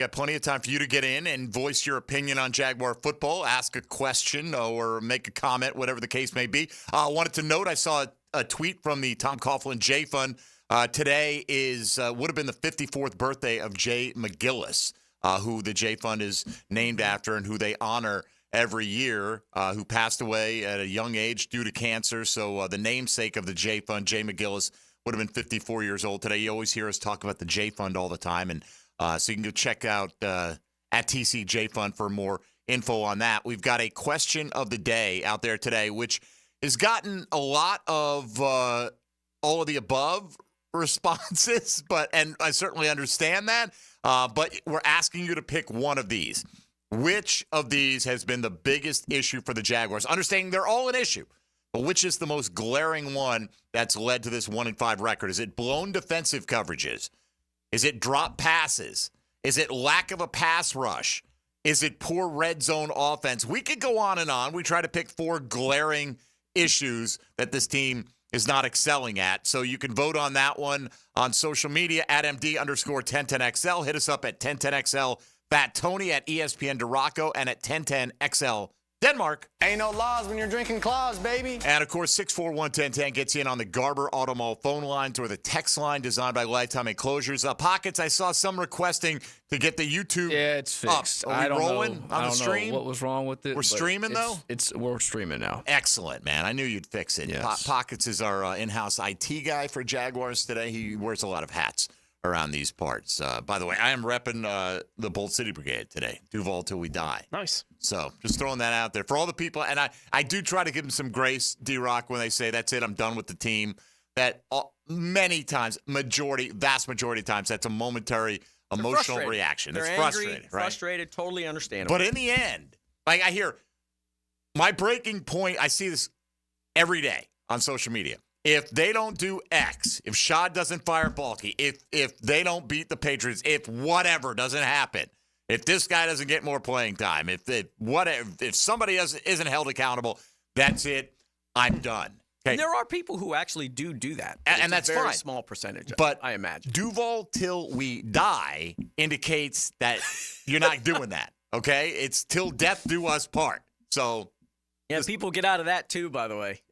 Got plenty of time for you to get in and voice your opinion on Jaguar football, ask a question or make a comment, whatever the case may be. I wanted to note I saw a tweet from the Tom Coughlin J Fund. Today would have been the 54th birthday of Jay McGillis, who the J Fund is named after and who they honor every year, who passed away at a young age due to cancer. So the namesake of the J Fund, Jay McGillis, would have been 54 years old today. You always hear us talk about the J Fund all the time, and so you can go check out at TCJ Fund for more info on that. We've got a question of the day out there today, which has gotten a lot of all of the above responses, and I certainly understand that. But we're asking you to pick one of these. Which of these has been the biggest issue for the Jaguars? Understanding they're all an issue, but which is the most glaring one that's led to this 1-5 record? Is it blown defensive coverages? Is it drop passes? Is it lack of a pass rush? Is it poor red zone offense? We could go on and on. We try to pick 4 glaring issues that this team is not excelling at. So you can vote on that one on social media at MD_1010XL. Hit us up at 1010XL Fat Tony, at ESPN DeRocco, and at 1010XL Denmark. Ain't no laws when you're drinking claws, baby. And, of course, 641-1010 gets you in on the Garber Auto Mall phone lines or the text line designed by Lifetime Enclosures. Pockets, I saw some requesting to get the YouTube it's fixed. up. Are we rolling on the stream? I don't know what was wrong with it. We're streaming, though? We're streaming now. Excellent, man. I knew you'd fix it. Yes. Pockets is our in-house IT guy for Jaguars today. He wears a lot of hats around these parts. By the way, I am repping the Bold City Brigade today. Duval till we die. Nice. So just throwing that out there for all the people. And I do try to give them some grace, D-Rock, when they say, that's it, I'm done with the team. That many times, vast majority of times, that's a momentary emotional reaction. They're it's angry, frustrating. Frustrated, totally understandable. But in the end, like I hear, my breaking point, I see this every day on social media. If they don't do X, if Shad doesn't fire Balky, if they don't beat the Patriots, if whatever doesn't happen, if this guy doesn't get more playing time, if somebody isn't held accountable, that's it. I'm done. Okay. And there are people who actually do that. And that's a very fine. Small percentage, but I imagine. Duval till we die indicates that you're not doing that. Okay? It's till death do us part. So yeah, people get out of that too, by the way.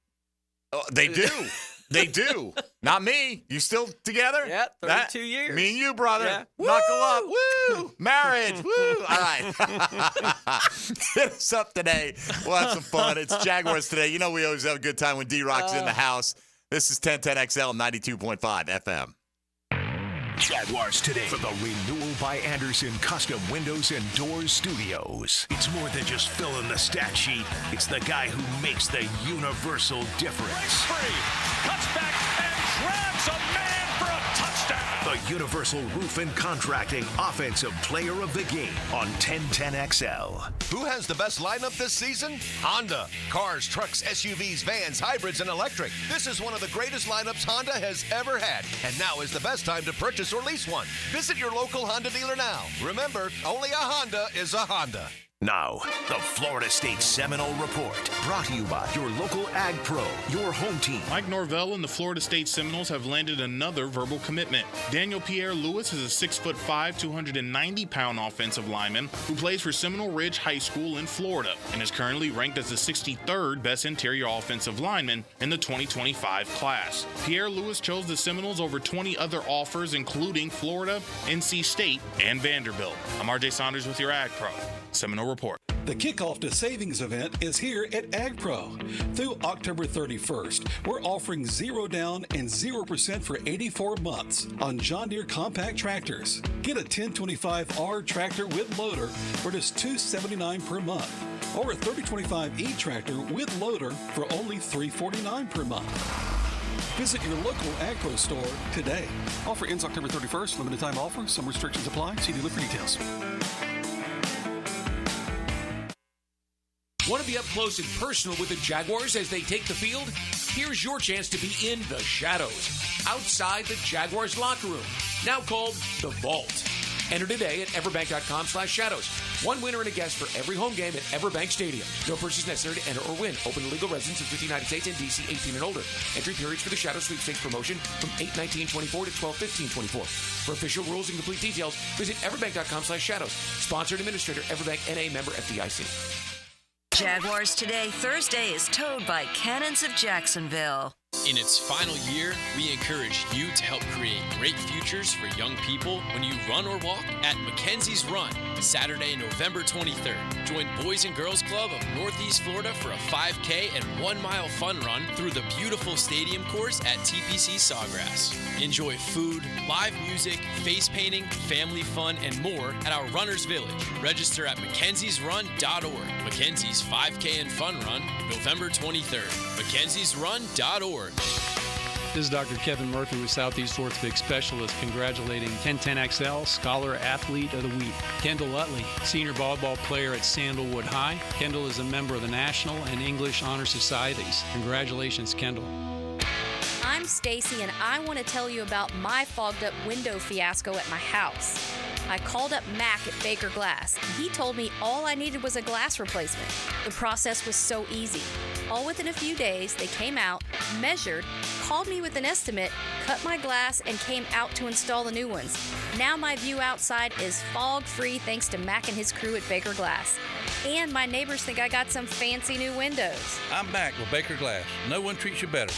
They do. They do. Not me. You still together? Yeah, 32 years. Me and you, brother. Yeah. Knuckle up. Woo! Marriage. Woo! All right. Hit us up today. We'll have some fun. It's Jaguars Today. You know we always have a good time when D-Rock's in the house. This is 1010XL 92.5 FM. Jaguars Today from the Renewal by Anderson Custom Windows and Doors Studios. It's more than just filling the stat sheet. It's the guy who makes the universal difference. Breaks free, cuts back, and grabs a man for a touchdown. The Universal Roof and Contracting Offensive Player of the Game on 1010XL. Who has the best lineup this season? Honda. Cars, trucks, SUVs, vans, hybrids, and electric. This is one of the greatest lineups Honda has ever had. And now is the best time to purchase or lease one. Visit your local Honda dealer now. Remember, only a Honda is a Honda. Now, the Florida State Seminole Report, brought to you by your local Ag Pro, your home team. Mike Norvell and the Florida State Seminoles have landed another verbal commitment. Daniel Pierre-Lewis is a 6'5", 290-pound offensive lineman who plays for Seminole Ridge High School in Florida and is currently ranked as the 63rd best interior offensive lineman in the 2025 class. Pierre-Lewis chose the Seminoles over 20 other offers, including Florida, NC State, and Vanderbilt. I'm RJ Saunders with your Ag Pro. Seminole Report. The kickoff to savings event is here at AgPro. Through October 31st, we're offering 0 down and 0% for 84 months on John Deere compact tractors. Get a 1025R tractor with loader for just $279 per month, or a 3025E tractor with loader for only $349 per month. Visit your local AgPro store today. Offer ends October 31st. Limited time offer. Some restrictions apply. See dealer for details. Want to be up close and personal with the Jaguars as they take the field? Here's your chance to be in the shadows, outside the Jaguars locker room, now called the Vault. Enter today at everbank.com/shadows. One winner and a guest for every home game at Everbank Stadium. No purchase necessary to enter or win. Open to legal residents of the United States and D.C. 18 and older. Entry periods for the Shadow Sweepstakes promotion from 8/19/24 to 12/15/24. For official rules and complete details, visit everbank.com/shadows. Sponsored administrator, Everbank NA, member FDIC. Jaguars Today Thursday is towed by Cannons of Jacksonville. In its final year, we encourage you to help create great futures for young people when you run or walk at Mackenzie's Run, Saturday, November 23rd. Join Boys and Girls Club of Northeast Florida for a 5K and 1 mile fun run through the beautiful stadium course at TPC Sawgrass. Enjoy food, live music, face painting, family fun, and more at our Runners Village. Register at mackenziesrun.org. Mackenzie's 5K and Fun Run, November 23rd. mackenziesrun.org. This is Dr. Kevin Murphy with Southeast Orthopedic Specialist congratulating 1010XL Scholar Athlete of the Week, Kendall Utley, senior volleyball player at Sandalwood High. Kendall is a member of the National and English Honor Societies. Congratulations, Kendall. I'm Stacy, and I want to tell you about my fogged up window fiasco at my house. I called up Mac at Baker Glass, and he told me all I needed was a glass replacement. The process was so easy. All within a few days, they came out, measured, called me with an estimate, cut my glass, and came out to install the new ones. Now my view outside is fog-free thanks to Mac and his crew at Baker Glass. And my neighbors think I got some fancy new windows. I'm Mac with Baker Glass. No one treats you better.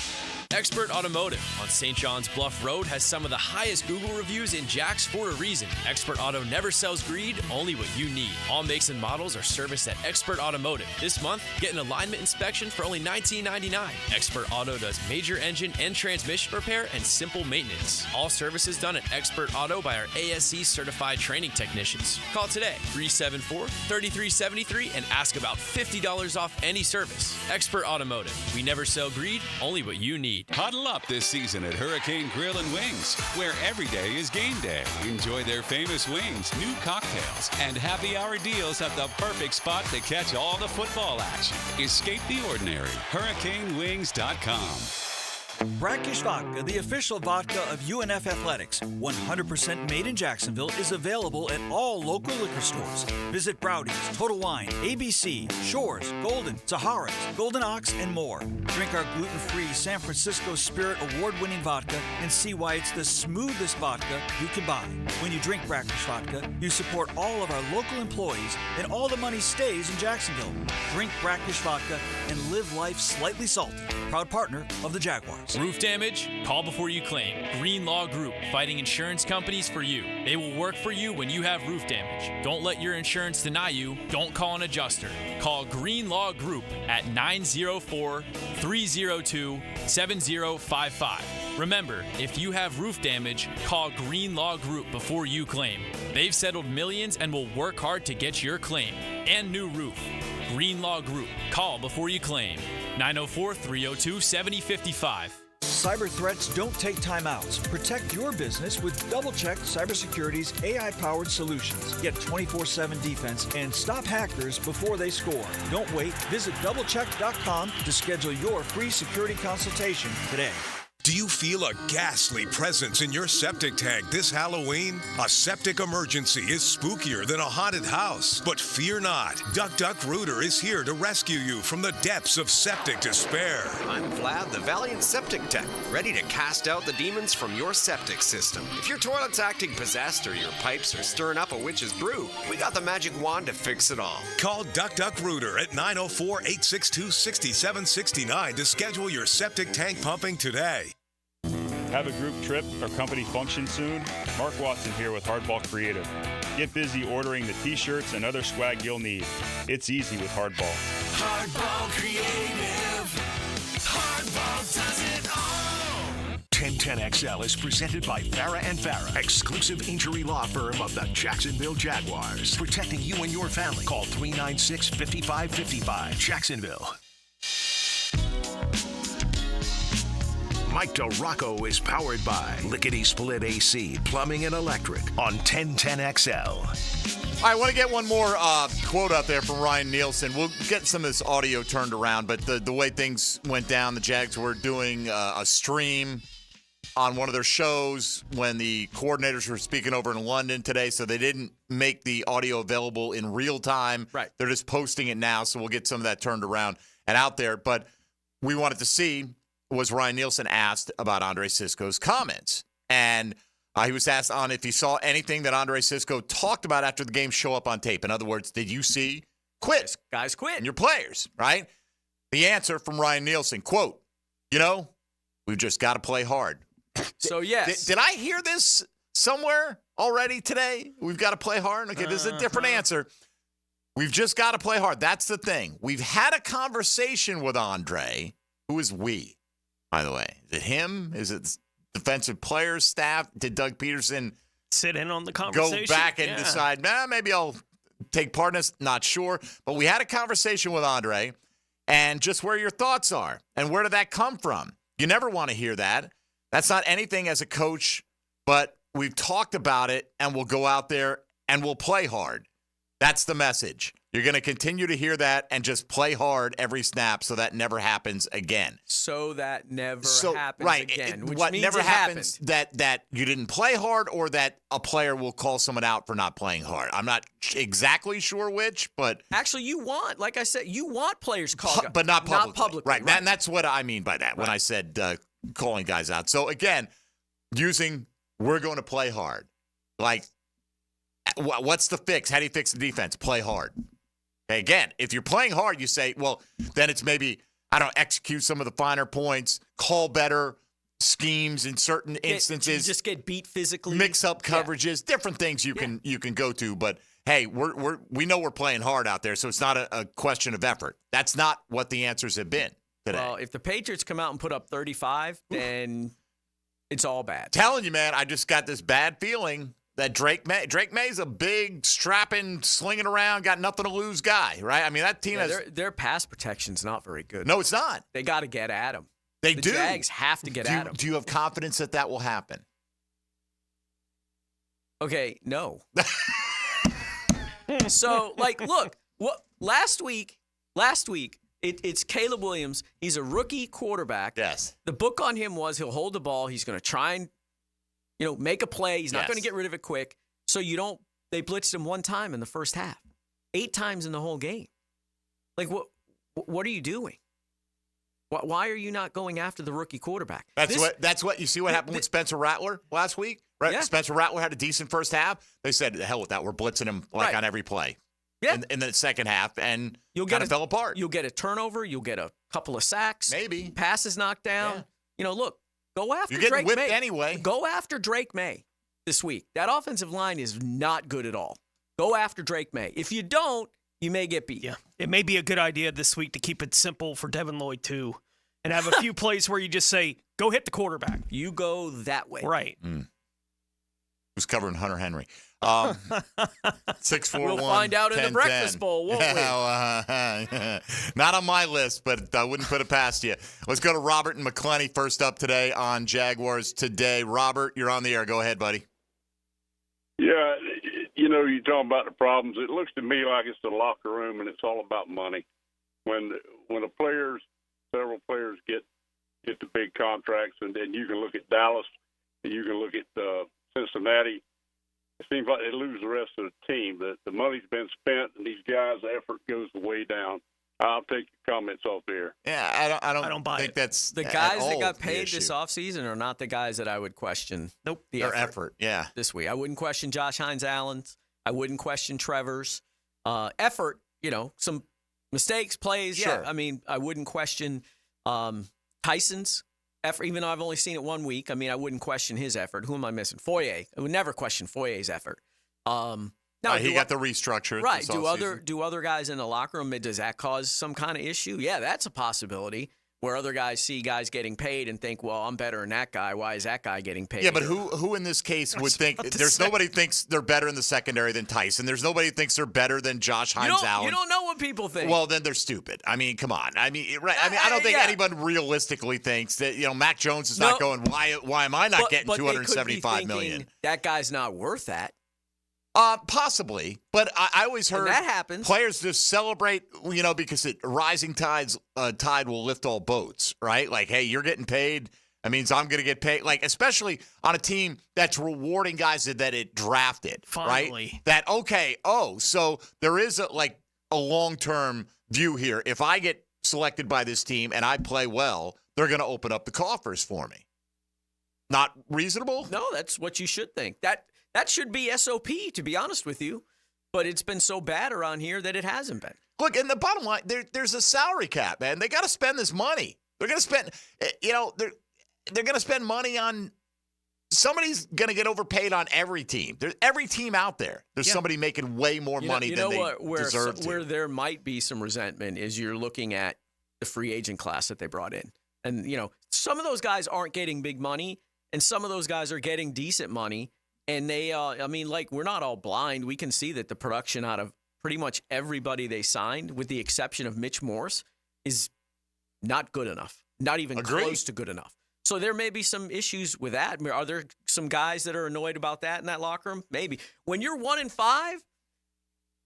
Expert Automotive on St. John's Bluff Road has some of the highest Google reviews in Jax for a reason. Expert Auto never sells greed, only what you need. All makes and models are serviced at Expert Automotive. This month, get an alignment inspection for only $19.99. Expert Auto does major engine and transmission repair and simple maintenance. All services done at Expert Auto by our ASC certified training technicians. Call today, 374-3373, and ask about $50 off any service. Expert Automotive. We never sell greed, only what you need. Huddle up this season at Hurricane Grill and Wings, where every day is game day. Enjoy their famous wings, new cocktails, and happy hour deals at the perfect spot to catch all the football action. Escape the ordinary. HurricaneWings.com. Brackish Vodka, the official vodka of UNF Athletics, 100% made in Jacksonville, is available at all local liquor stores. Visit Browdy's, Total Wine, ABC, Shores, Golden, Sahara's, Golden Ox, and more. Drink our gluten-free San Francisco Spirit award-winning vodka and see why it's the smoothest vodka you can buy. When you drink Brackish Vodka, you support all of our local employees and all the money stays in Jacksonville. Drink Brackish Vodka and live life slightly salty. Proud partner of the Jaguars. Roof damage? Call before you claim. Green Law Group, fighting insurance companies for you. They will work for you when you have roof damage. Don't let your insurance deny you. Don't call an adjuster. Call Green Law Group at 904-302-7055. Remember, if you have roof damage, call Green Law Group before you claim. They've settled millions and will work hard to get your claim and new roof. Green Law Group. Call before you claim. 904-302-7055. Cyber threats don't take timeouts. Protect your business with DoubleCheck Cybersecurity's AI-powered solutions. Get 24/7 defense and stop hackers before they score. Don't wait. Visit doublecheck.com to schedule your free security consultation today. Do you feel a ghastly presence in your septic tank this Halloween? A septic emergency is spookier than a haunted house. But fear not. Duck Duck Rooter is here to rescue you from the depths of septic despair. I'm Vlad, the Valiant Septic Tech, ready to cast out the demons from your septic system. If your toilet's acting possessed or your pipes are stirring up a witch's brew, we got the magic wand to fix it all. Call Duck Duck Rooter at 904-862-6769 to schedule your septic tank pumping today. Have a group trip or company function soon? Mark Watson here with Hardball Creative. Get busy ordering the t-shirts and other swag you'll need. It's easy with Hardball. Hardball Creative. Hardball does it all. 1010XL is presented by Farah & Farah, exclusive injury law firm of the Jacksonville Jaguars. Protecting you and your family. Call 396-5555. Jacksonville. Mike DeRocco is powered by Lickety Split AC, Plumbing and Electric on 1010XL. All right, I want to get one more quote out there from Ryan Nielsen. We'll get some of this audio turned around, but the way things went down, the Jags were doing a stream on one of their shows when the coordinators were speaking over in London today, so they didn't make the audio available in real time. Right. They're just posting it now, so we'll get some of that turned around and out there. But we wanted to see, was Ryan Nielsen asked about Andre Sisco's comments. And he was asked on if he saw anything that Andre Sisco talked about after the game show up on tape. In other words, did you see quit? Guys quit. And your players, right? The answer from Ryan Nielsen, quote, we've just got to play hard. So, yes. Did I hear this somewhere already today? We've got to play hard? Okay, this is a different answer. We've just got to play hard. That's the thing. We've had a conversation with Andre. Who is we, by the way? Is it him? Is it defensive players, staff? Did Doug Peterson sit in on the conversation? Go back and decide, maybe I'll take part in this? Not sure. But we had a conversation with Andre and just where your thoughts are and where did that come from? You never want to hear that. That's not anything as a coach, but we've talked about it, and we'll go out there and we'll play hard. That's the message. You're going to continue to hear that and just play hard every snap so that never happens again. So that never happens again. Which what means never it happens happened. that you didn't play hard or that a player will call someone out for not playing hard. I'm not exactly sure which, but actually you want, like I said, you want players called out. But not publicly. Not publicly. Right. And that's what I mean by that when I said calling guys out. So, again, we're going to play hard. Like, what's the fix? How do you fix the defense? Play hard. Okay, again, if you're playing hard, you say, well, then it's maybe, execute some of the finer points, call better schemes in certain instances. You just get beat physically. Mix up coverages, different things you can go to. But, hey, we know we're playing hard out there, so it's not a question of effort. That's not what the answers have been today. Well, if the Patriots come out and put up 35, then it's all bad. Telling you, man, I just got this bad feeling that Drake May's a big, strapping, slinging around, got nothing to lose guy, right? I mean, that team has their pass protection's not very good. No, it's not. They got to get at him. The do. Jags have to get at him. Do you have confidence that will happen? Okay, no. So, look, last week, it's Caleb Williams. He's a rookie quarterback. Yes. The book on him was he'll hold the ball. He's going to try and make a play. He's not going to get rid of it quick. So they blitzed him one time in the first half, 8 times in the whole game. Like, what are you doing? Why are you not going after the rookie quarterback? That's what you see what happened with Spencer Rattler last week, right? Yeah. Spencer Rattler had a decent first half. They said, the hell with that. We're blitzing him on every play. Yeah. In the second half, and kind of fell apart. You'll get a turnover. You'll get a couple of sacks. Maybe. Passes knocked down. Yeah. Look, go after You're getting Drake whipped May. anyway. Go after Drake May this week. That offensive line is not good at all. Go after Drake May. If you don't, you may get beat. Yeah. It may be a good idea this week to keep it simple for Devin Lloyd, too, and have a few plays where you just say, go hit the quarterback. You go that way. Right. Who's covering Hunter Henry? 641. We'll find out in the Breakfast Bowl, won't we? Not on my list, but I wouldn't put it past you. Let's go to Robert and McClenny first up today on Jaguars Today. Robert, you're on the air. Go ahead, buddy. Yeah, you're talking about the problems. It looks to me like it's the locker room and it's all about money. When several players get the big contracts, and then you can look at Dallas and you can look at Cincinnati. It seems like they lose the rest of the team. The money's been spent, and these guys' effort goes way down. I'll take your comments off there. Yeah, I don't buy think it. that's the guys that got paid this offseason are not the guys that I would question. Nope. Their effort, yeah. This week. I wouldn't question Josh Hines-Allen's. I wouldn't question Trevor's. Effort, some mistakes, plays. Sure. Yeah, I mean, I wouldn't question Tyson's effort, even though I've only seen it 1 week. I mean, I wouldn't question his effort. Who am I missing? Foye. I would never question Foye's effort. Now he got the restructure. Right. Do other guys in the locker room, does that cause some kind of issue? Yeah, that's a possibility. Where other guys see guys getting paid and think, well, I'm better than that guy. Why is that guy getting paid? Yeah, but who in this case would think nobody thinks they're better in the secondary than Tyson. There's nobody who thinks they're better than Josh Hines-Allen. You don't know what people think. Well, then they're stupid. I mean, come on. I mean, right. I mean, I don't think anybody realistically thinks that, Mac Jones is not going, why am I not getting $275 million? That guy's not worth that. Possibly, but I always heard that happens. Players just celebrate, because rising tide will lift all boats, right? Like, hey, you're getting paid. That means I'm going to get paid, like, especially on a team that's rewarding guys that it drafted. Finally. Right? That, okay, so there is a long-term view here. If I get selected by this team and I play well, they're going to open up the coffers for me. Not reasonable? No, that's what you should think. That should be SOP, to be honest with you. But it's been so bad around here that it hasn't been. Look, and the bottom line, there's a salary cap, man. They got to spend this money. They're going to spend, they're going to spend money on, somebody's going to get overpaid on every team. There's every team out there. There's somebody making way more money than they deserve to. Where there might be some resentment is you're looking at the free agent class that they brought in. And, some of those guys aren't getting big money, and some of those guys are getting decent money. And they, we're not all blind. We can see that the production out of pretty much everybody they signed, with the exception of Mitch Morse, is not good enough. Not even close to good enough. So there may be some issues with that. Are there some guys that are annoyed about that in that locker room? Maybe. When you're 1-5,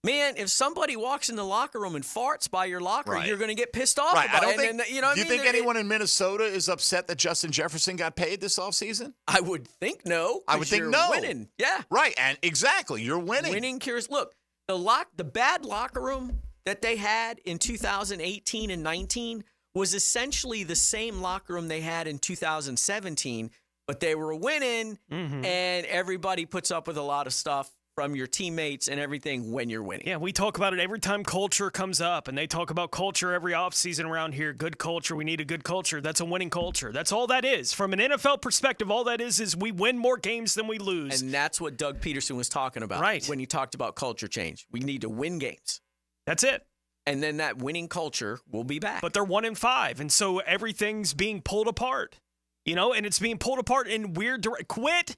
man, if somebody walks in the locker room and farts by your locker, you're going to get pissed off about it. Do you think anyone in Minnesota is upset that Justin Jefferson got paid this offseason? I would think no. I would think no. Winning. Yeah. Right, and exactly, you're winning. Winning cures. Look, the bad locker room that they had in 2018 and 19 was essentially the same locker room they had in 2017, but they were winning, and everybody puts up with a lot of stuff from your teammates and everything when you're winning. Yeah, we talk about it every time culture comes up, and they talk about culture every offseason around here. Good culture. We need a good culture. That's a winning culture. That's all that is. From an NFL perspective, all that is we win more games than we lose. And that's what Doug Peterson was talking about when he talked about culture change. We need to win games. That's it. And then that winning culture will be back. But they're 1-5, and so everything's being pulled apart, and it's being pulled apart in weird quit.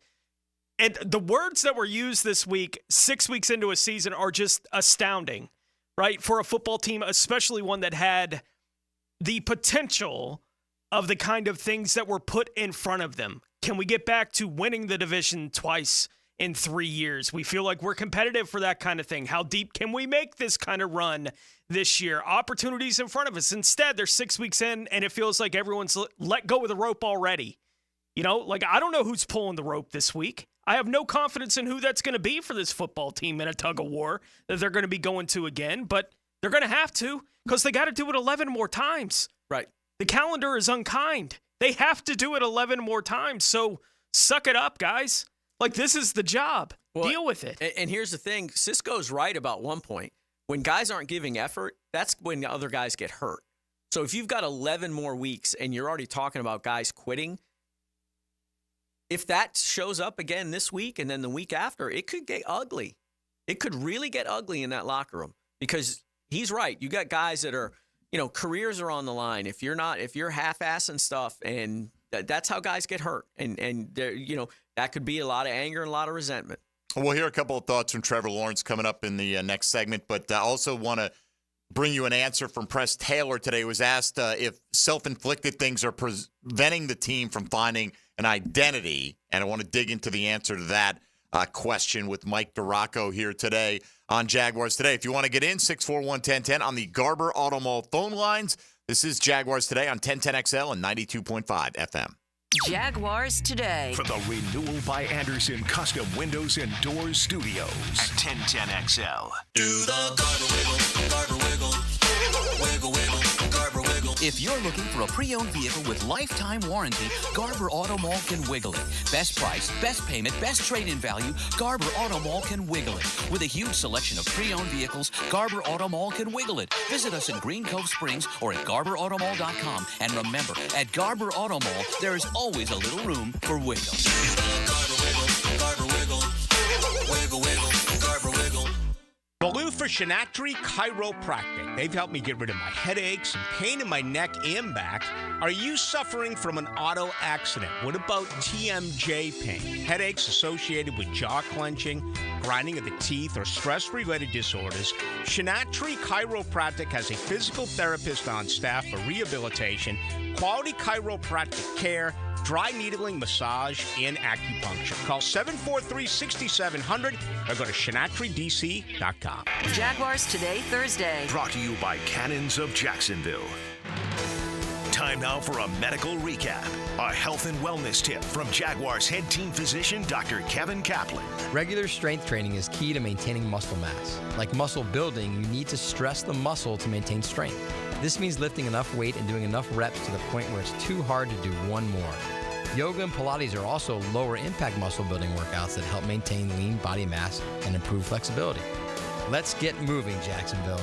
And the words that were used this week, 6 weeks into a season, are just astounding, right? For a football team, especially one that had the potential of the kind of things that were put in front of them. Can we get back to winning the division twice in 3 years? We feel like we're competitive for that kind of thing. How deep can we make this kind of run this year? Opportunities in front of us. Instead, they're 6 weeks in, and it feels like everyone's let go of the rope already. I don't know who's pulling the rope this week. I have no confidence in who that's going to be for this football team in a tug of war that they're going to be going to again, but they're going to have to because they got to do it 11 more times. Right. The calendar is unkind. They have to do it 11 more times, so suck it up, guys. This is the job. Deal with it. And here's the thing. Cisco's right about one point. When guys aren't giving effort, that's when the other guys get hurt. So if you've got 11 more weeks and you're already talking about guys quitting, if that shows up again this week and then the week after, it could get ugly. It could really get ugly in that locker room because he's right. You got guys that are, careers are on the line. If you're half-assing stuff, and that's how guys get hurt. And that could be a lot of anger and a lot of resentment. We'll hear a couple of thoughts from Trevor Lawrence coming up in the next segment, but I also want to bring you an answer from Press Taylor today. He was asked if self-inflicted things are preventing the team from finding an identity, and I want to dig into the answer to that question with Mike Duraco here today on Jaguars Today. If you want to get in, 641-1010 on the Garber Auto Mall phone lines. This is Jaguars Today on 1010XL and 92.5 FM. Jaguars Today. From the Renewal by Anderson Custom Windows and Doors Studios at 1010XL. Do the Garber wiggle, Garber wiggle, wiggle, wiggle, Garber wiggle. If you're looking for a pre-owned vehicle with lifetime warranty, Garber Auto Mall can wiggle it. Best price, best payment, best trade-in value, Garber Auto Mall can wiggle it. With a huge selection of pre-owned vehicles, Garber Auto Mall can wiggle it. Visit us in Green Cove Springs or at GarberAutomall.com. And remember, at Garber Auto Mall, there is always a little room for wiggle. Garber wiggle, Garber wiggle, wiggle, wiggle, Garber wiggle. Baloo for Shinatri Chiropractic. They've helped me get rid of my headaches and pain in my neck and back. Are you suffering from an auto accident? What about TMJ pain? Headaches associated with jaw clenching, grinding of the teeth, or stress-related disorders? Shinatri Chiropractic has a physical therapist on staff for rehabilitation, quality chiropractic care, dry needling, massage, and acupuncture. Call 743-6700 or go to ShinatriDC.com. Jaguars Today, Thursday. Brought to you by Cannons of Jacksonville. Time Time now for a medical recap. A health and wellness tip from Jaguars head team physician Dr. Kevin Kaplan. Regular strength training is key to maintaining muscle mass. Like muscle building, you need to stress the muscle to maintain strength. This means lifting enough weight and doing enough reps to the point where it's too hard to do one more. Yoga and Pilates are also lower impact muscle building workouts that help maintain lean body mass and improve flexibility. Let's get moving, Jacksonville.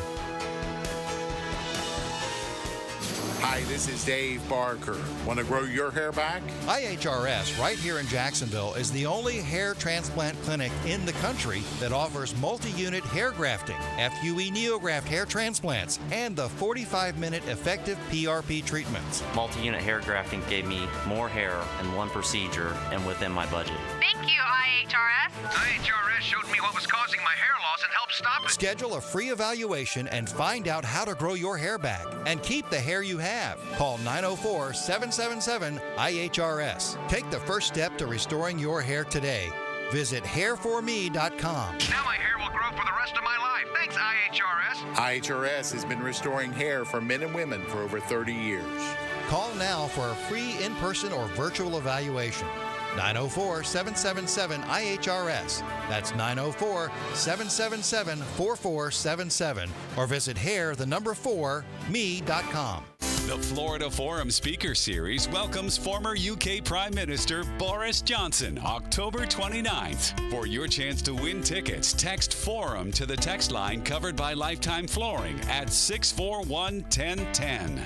Hi, this is Dave Barker. Want to grow your hair back? IHRS, right here in Jacksonville, is the only hair transplant clinic in the country that offers multi-unit hair grafting, FUE NeoGraft hair transplants, and the 45-minute effective PRP treatments. Multi-unit hair grafting gave me more hair in one procedure and within my budget. Thank you, IHRS. IHRS showed me what was causing my hair loss and helped stop it. Schedule a free evaluation and find out how to grow your hair back and keep the hair you have. Call 904-777-IHRS. Take the first step to restoring your hair today. Visit hairforme.com. Now my hair will grow for the rest of my life. Thanks, IHRS. IHRS has been restoring hair for men and women for over 30 years. Call now for a free in-person or virtual evaluation. 904-777-IHRS. That's 904-777-4477. Or visit hair4me.com. The Florida Forum Speaker Series welcomes former UK Prime Minister Boris Johnson October 29th. For your chance to win tickets, text FORUM to the text line covered by Lifetime Flooring at 641-1010.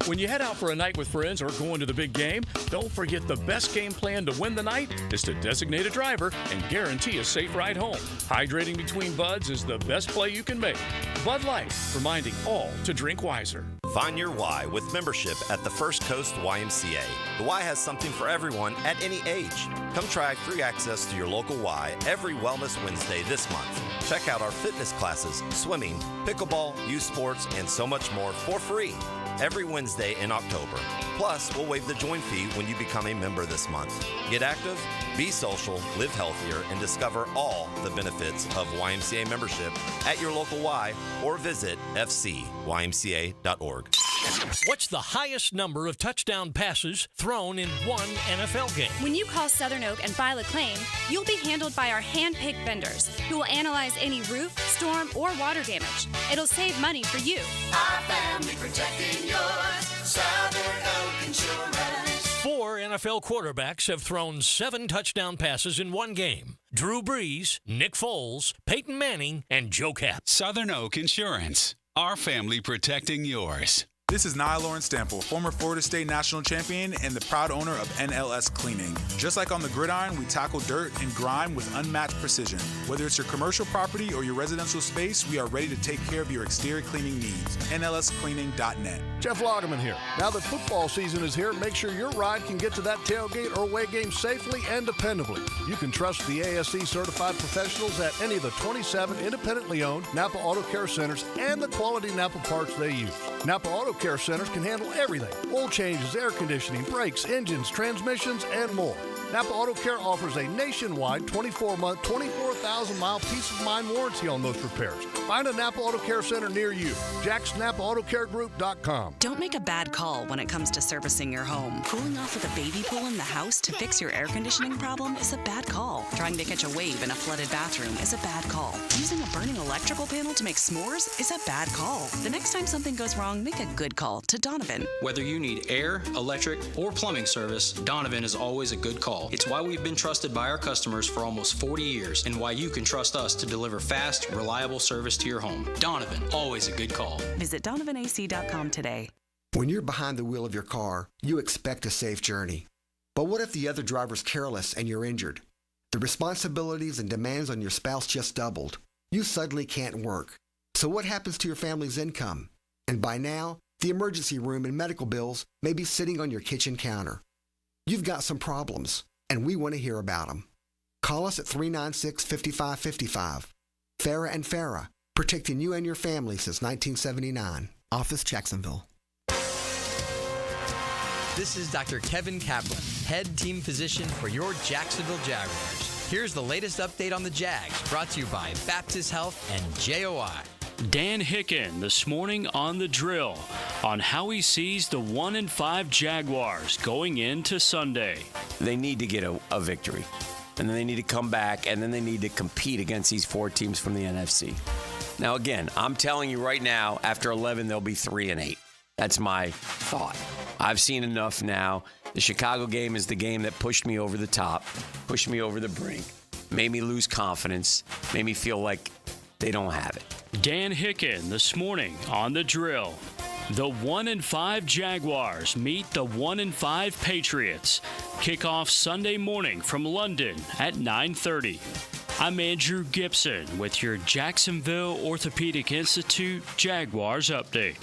When you head out for a night with friends or going to the big game, don't forget the best game plan to win the night is to designate a driver and guarantee a safe ride home. Hydrating between buds is the best play you can make. Bud Light, reminding all to drink wiser. Find your why with membership at the First Coast YMCA. The Y has something for everyone at any age. Come try free access to your local Y every Wellness Wednesday this month. Check out our fitness classes, swimming, pickleball, youth sports, and so much more for free every Wednesday in October. Plus, we'll waive the join fee when you become a member this month. Get active, be social, live healthier, and discover all the benefits of YMCA membership at your local Y or visit fcymca.org. What's the highest number of touchdown passes thrown in one NFL game? When you call Southern Oak and file a claim, you'll be handled by our hand-picked vendors who will analyze any roof, storm, or water damage. It'll save money for you. Our family protecting yours. Southern Oak Insurance. 4 NFL quarterbacks have thrown 7 touchdown passes in one game. Drew Brees, Nick Foles, Peyton Manning, and Joe Cap. Southern Oak Insurance. Our family protecting yours. This is Nia Lawrence Stample, former Florida State national champion and the proud owner of NLS Cleaning. Just like on the gridiron, we tackle dirt and grime with unmatched precision. Whether it's your commercial property or your residential space, we are ready to take care of your exterior cleaning needs. NLScleaning.net. Jeff Lagerman here. Now that football season is here, make sure your ride can get to that tailgate or away game safely and dependably. You can trust the ASE certified professionals at any of the 27 independently owned Napa Auto Care Centers and the quality Napa parts they use. Napa Auto Care Centers can handle everything: oil changes, air conditioning, brakes, engines, transmissions, and more. Napa Auto Care offers a nationwide 24-month, 24,000-mile peace-of-mind warranty on most repairs. Find a Napa Auto Care Center near you. JacksNapaAutoCareGroup.com. Don't make a bad call when it comes to servicing your home. Cooling off with a baby pool in the house to fix your air conditioning problem is a bad call. Trying to catch a wave in a flooded bathroom is a bad call. Using a burning electrical panel to make s'mores is a bad call. The next time something goes wrong, make a good call to Donovan. Whether you need air, electric, or plumbing service, Donovan is always a good call. It's why we've been trusted by our customers for almost 40 years and why you can trust us to deliver fast, reliable service to your home. Donovan, always a good call. Visit DonovanAC.com today. When you're behind the wheel of your car, you expect a safe journey. But what if the other driver's careless and you're injured? The responsibilities and demands on your spouse just doubled. You suddenly can't work. So what happens to your family's income? And by now, the emergency room and medical bills may be sitting on your kitchen counter. You've got some problems, and we want to hear about them. Call us at 396-5555. Farah and Farah, protecting you and your family since 1979. Office, Jacksonville. This is Dr. Kevin Kaplan, head team physician for your Jacksonville Jaguars. Here's the latest update on the Jags, brought to you by Baptist Health and JOI. Dan Hicken this morning on The Drill on how he sees the 1-5 Jaguars going into Sunday. They need to get a victory, and then they need to come back, and then they need to compete against these 4 teams from the NFC. Now, again, I'm telling you right now, after 11, they'll be 3-8. That's my thought. I've seen enough now. The Chicago game is the game that pushed me over the top, pushed me over the brink, made me lose confidence, made me feel like they don't have it. Dan Hicken this morning on The Drill. The 1-5 Jaguars meet the 1-5 Patriots. Kickoff Sunday morning from London at 9:30. I'm Andrew Gibson with your Jacksonville Orthopedic Institute Jaguars update.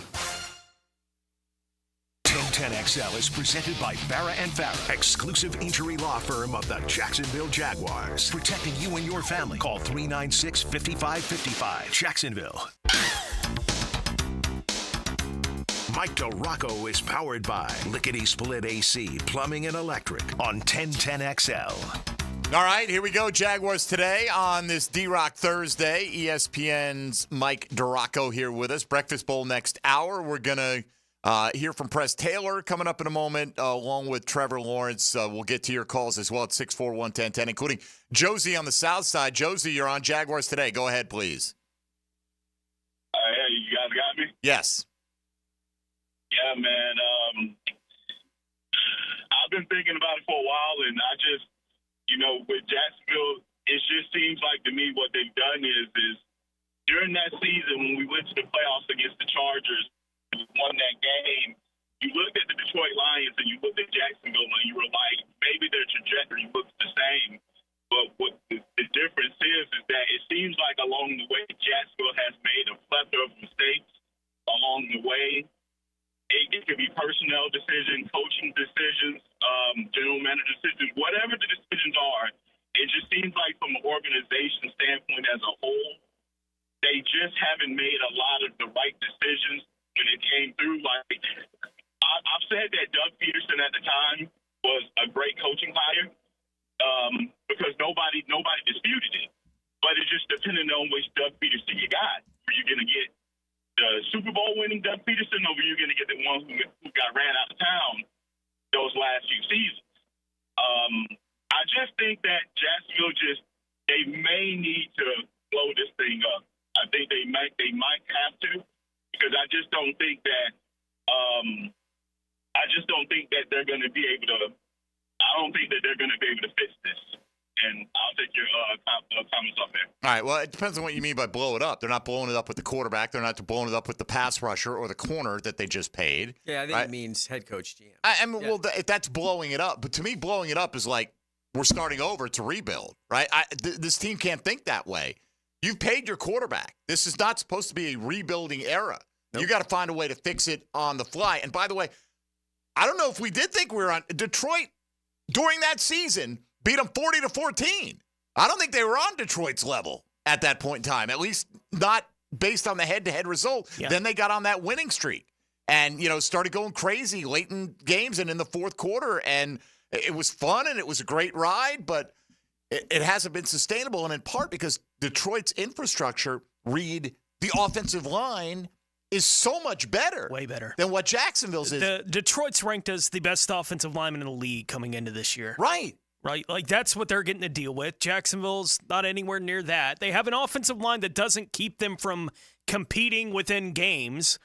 1010XL is presented by Farah & Farah, exclusive injury law firm of the Jacksonville Jaguars. Protecting you and your family. Call 396-5555. Jacksonville. Mike DeRocco is powered by Lickety Split AC, Plumbing and Electric on 1010XL. All right, here we go. Jaguars Today on this D-Rock Thursday. ESPN's Mike DeRocco here with us. Breakfast Bowl next hour. We're going to hear from Press Taylor coming up in a moment, along with Trevor Lawrence. We'll get to your calls as well at 641-1010, including Josie on the south side. Josie, you're on Jaguars Today. Go ahead, please. Hey, you guys got me? Yes. Yeah, man. I've been thinking about it for a while, and I just, with Jacksonville, it just seems like to me what they've done is during that season when we went to the playoffs against the Chargers, won that game, you looked at the Detroit Lions and you looked at Jacksonville and you were like, maybe their trajectory looks the same. But what the difference is that it seems like along the way, Jacksonville has made a plethora of mistakes along the way. It could be personnel decisions, coaching decisions, general manager decisions, whatever the decisions are. It just seems like from an organization standpoint as a whole, they just haven't made a lot of the right decisions when it came through. Like I've said that Doug Peterson at the time was a great coaching hire because nobody disputed it. But it just depended on which Doug Peterson you got. Were you going to get the Super Bowl winning Doug Peterson, or were you going to get the one who got ran out of town those last few seasons? I just think that Jacksonville they may need to blow this thing up. I think they might have to, because I just don't think that they're going to be able to. I don't think that they're going to be able to fix this. And I'll take your comments up there. All right. Well, it depends on what you mean by blow it up. They're not blowing it up with the quarterback. They're not blowing it up with the pass rusher or the corner that they just paid. Yeah, I think it means head coach GM. I mean, well, if that's blowing it up. But to me, blowing it up is like we're starting over to rebuild, right? This team can't think that way. You've paid your quarterback. This is not supposed to be a rebuilding era. Nope. You got to find a way to fix it on the fly. And by the way, I don't know if we did think we were on Detroit during that season. Beat them 40-14. I don't think they were on Detroit's level at that point in time, at least not based on the head-to-head result. Yeah. Then they got on that winning streak and, started going crazy late in games and in the fourth quarter. And it was fun and it was a great ride, but it hasn't been sustainable. And in part because Detroit's infrastructure, the offensive line, is so much better. Way better. Than what Jacksonville's is. Detroit's ranked as the best offensive lineman in the league coming into this year. Right. Right? Like, that's what they're getting to deal with. Jacksonville's not anywhere near that. They have an offensive line that doesn't keep them from competing within games,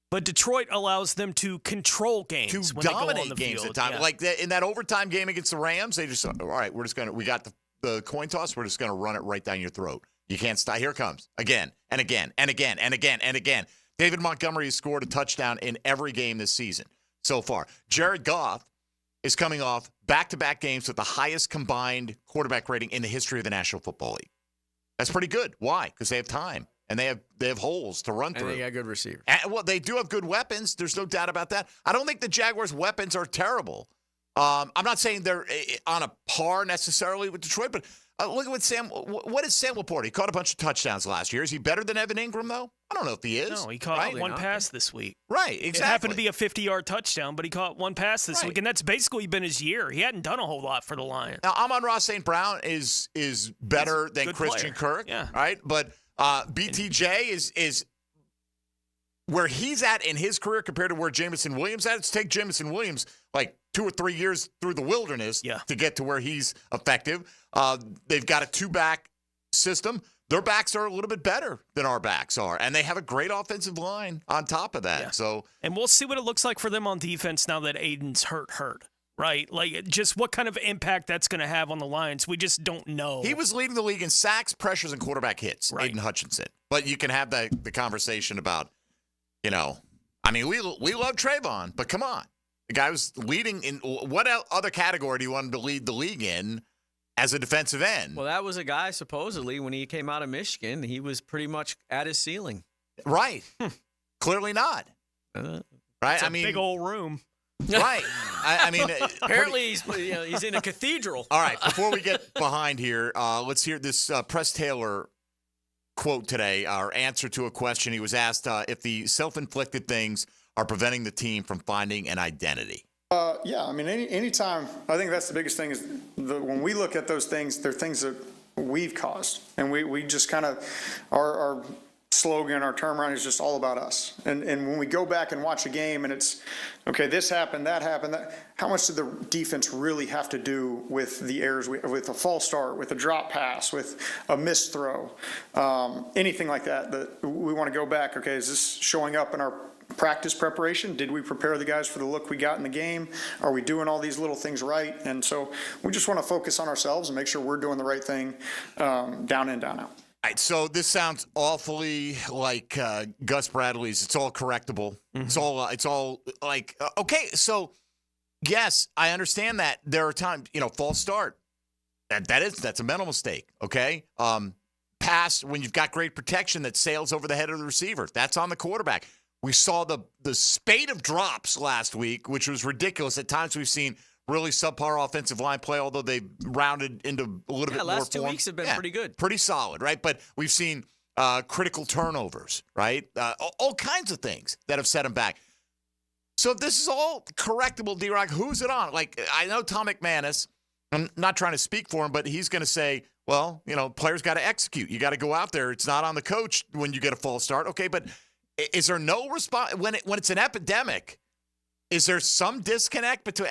but Detroit allows them to control games when dominate they go on the games field. at times. Yeah. Like in that overtime game against the Rams, they just, all right, we got the coin toss, we're just going to run it right down your throat. You can't stop. Here it comes. Again, and again, and again, and again, and again. David Montgomery has scored a touchdown in every game this season so far. Jared Goff is coming off back-to-back games with the highest combined quarterback rating in the history of the National Football League. That's pretty good. Why? Because they have time, and they have holes to run through. And they got good receivers. Well, they do have good weapons. There's no doubt about that. I don't think the Jaguars' weapons are terrible. I'm not saying they're on a par necessarily with Detroit, but look at what is Sam Laporte? He caught a bunch of touchdowns last year. Is he better than Evan Ingram, though? I don't know if he is. No, he caught one pass this week. Right, exactly. It happened to be a 50-yard touchdown, but he caught one pass this week, and that's basically been his year. He hadn't done a whole lot for the Lions. Now, Amon-Ra St. Brown is better than Christian Kirk, right? But BTJ is where he's at in his career compared to where Jameson Williams at. It's take Jameson Williams like 2 or 3 years through the wilderness to get to where he's effective. They've got a 2-back system. Their backs are a little bit better than our backs are, and they have a great offensive line on top of that. Yeah. So, and we'll see what it looks like for them on defense now that Aiden's hurt. Right? Like, just what kind of impact that's going to have on the Lions. We just don't know. He was leading the league in sacks, pressures, and quarterback hits, Aiden Hutchinson. But you can have the conversation about, we love Trayvon, but come on. The guy was leading in what other category do you want him to lead the league in as a defensive end? Well, that was a guy, supposedly, when he came out of Michigan, he was pretty much at his ceiling. Right. Clearly not. Right? It's a big old room. Right. Apparently he's in a cathedral. All right. Before we get behind here, let's hear this Press Taylor quote today, our answer to a question. He was asked if the self-inflicted things are preventing the team from finding an identity. Yeah, anytime, I think that's the biggest thing is when we look at those things, they're things that we've caused. And we just kind of, our slogan, our term around is just all about us. And when we go back and watch a game and it's, okay, this happened, that happened, how much did the defense really have to do with the errors, with a false start, with a drop pass, with a missed throw, anything like that we want to go back, okay, is this showing up in our practice preparation? Did we prepare the guys for the look we got in the game? Are we doing all these little things right? And so we just want to focus on ourselves and make sure we're doing the right thing down in, down out. All right, so this sounds awfully like Gus Bradley's. It's all correctable. Mm-hmm. It's all like okay. So yes, I understand that there are times false start. That's a mental mistake. Okay, pass when you've got great protection that sails over the head of the receiver. That's on the quarterback. We saw the spate of drops last week, which was ridiculous. At times we've seen really subpar offensive line play, although they've rounded into a little bit more last 2 form. weeks have been pretty good. Pretty solid, right? But we've seen critical turnovers, right? All kinds of things that have set them back. So if this is all correctable, D-Rock, who's it on? Like, I know Tom McManus, I'm not trying to speak for him, but he's going to say, well, players got to execute. You got to go out there. It's not on the coach when you get a false start. Okay, but is there no response when it's an epidemic? Is there some disconnect between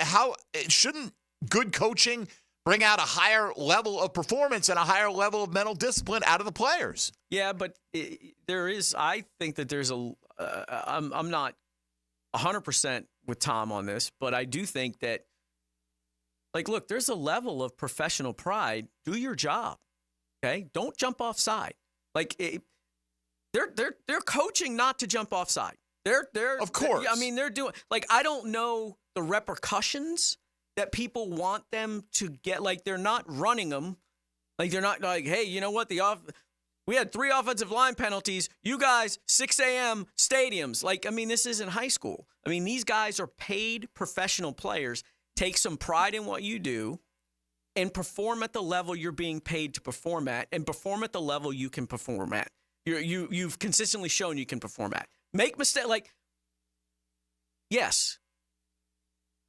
shouldn't good coaching bring out a higher level of performance and a higher level of mental discipline out of the players? Yeah, but I think that there's I'm not 100% with Tom on this, but I do think that, look, there's a level of professional pride. Do your job, okay? Don't jump offside. They're coaching not to jump offside. They're of course. They're doing I don't know the repercussions that people want them to get. They're not running them. They're not hey, you know what? We had 3 offensive line penalties. You guys, 6 a.m. stadiums. This isn't high school. These guys are paid professional players. Take some pride in what you do and perform at the level you're being paid to perform at, and perform at the level you can perform at. You've consistently shown you can perform at. Make mistake yes,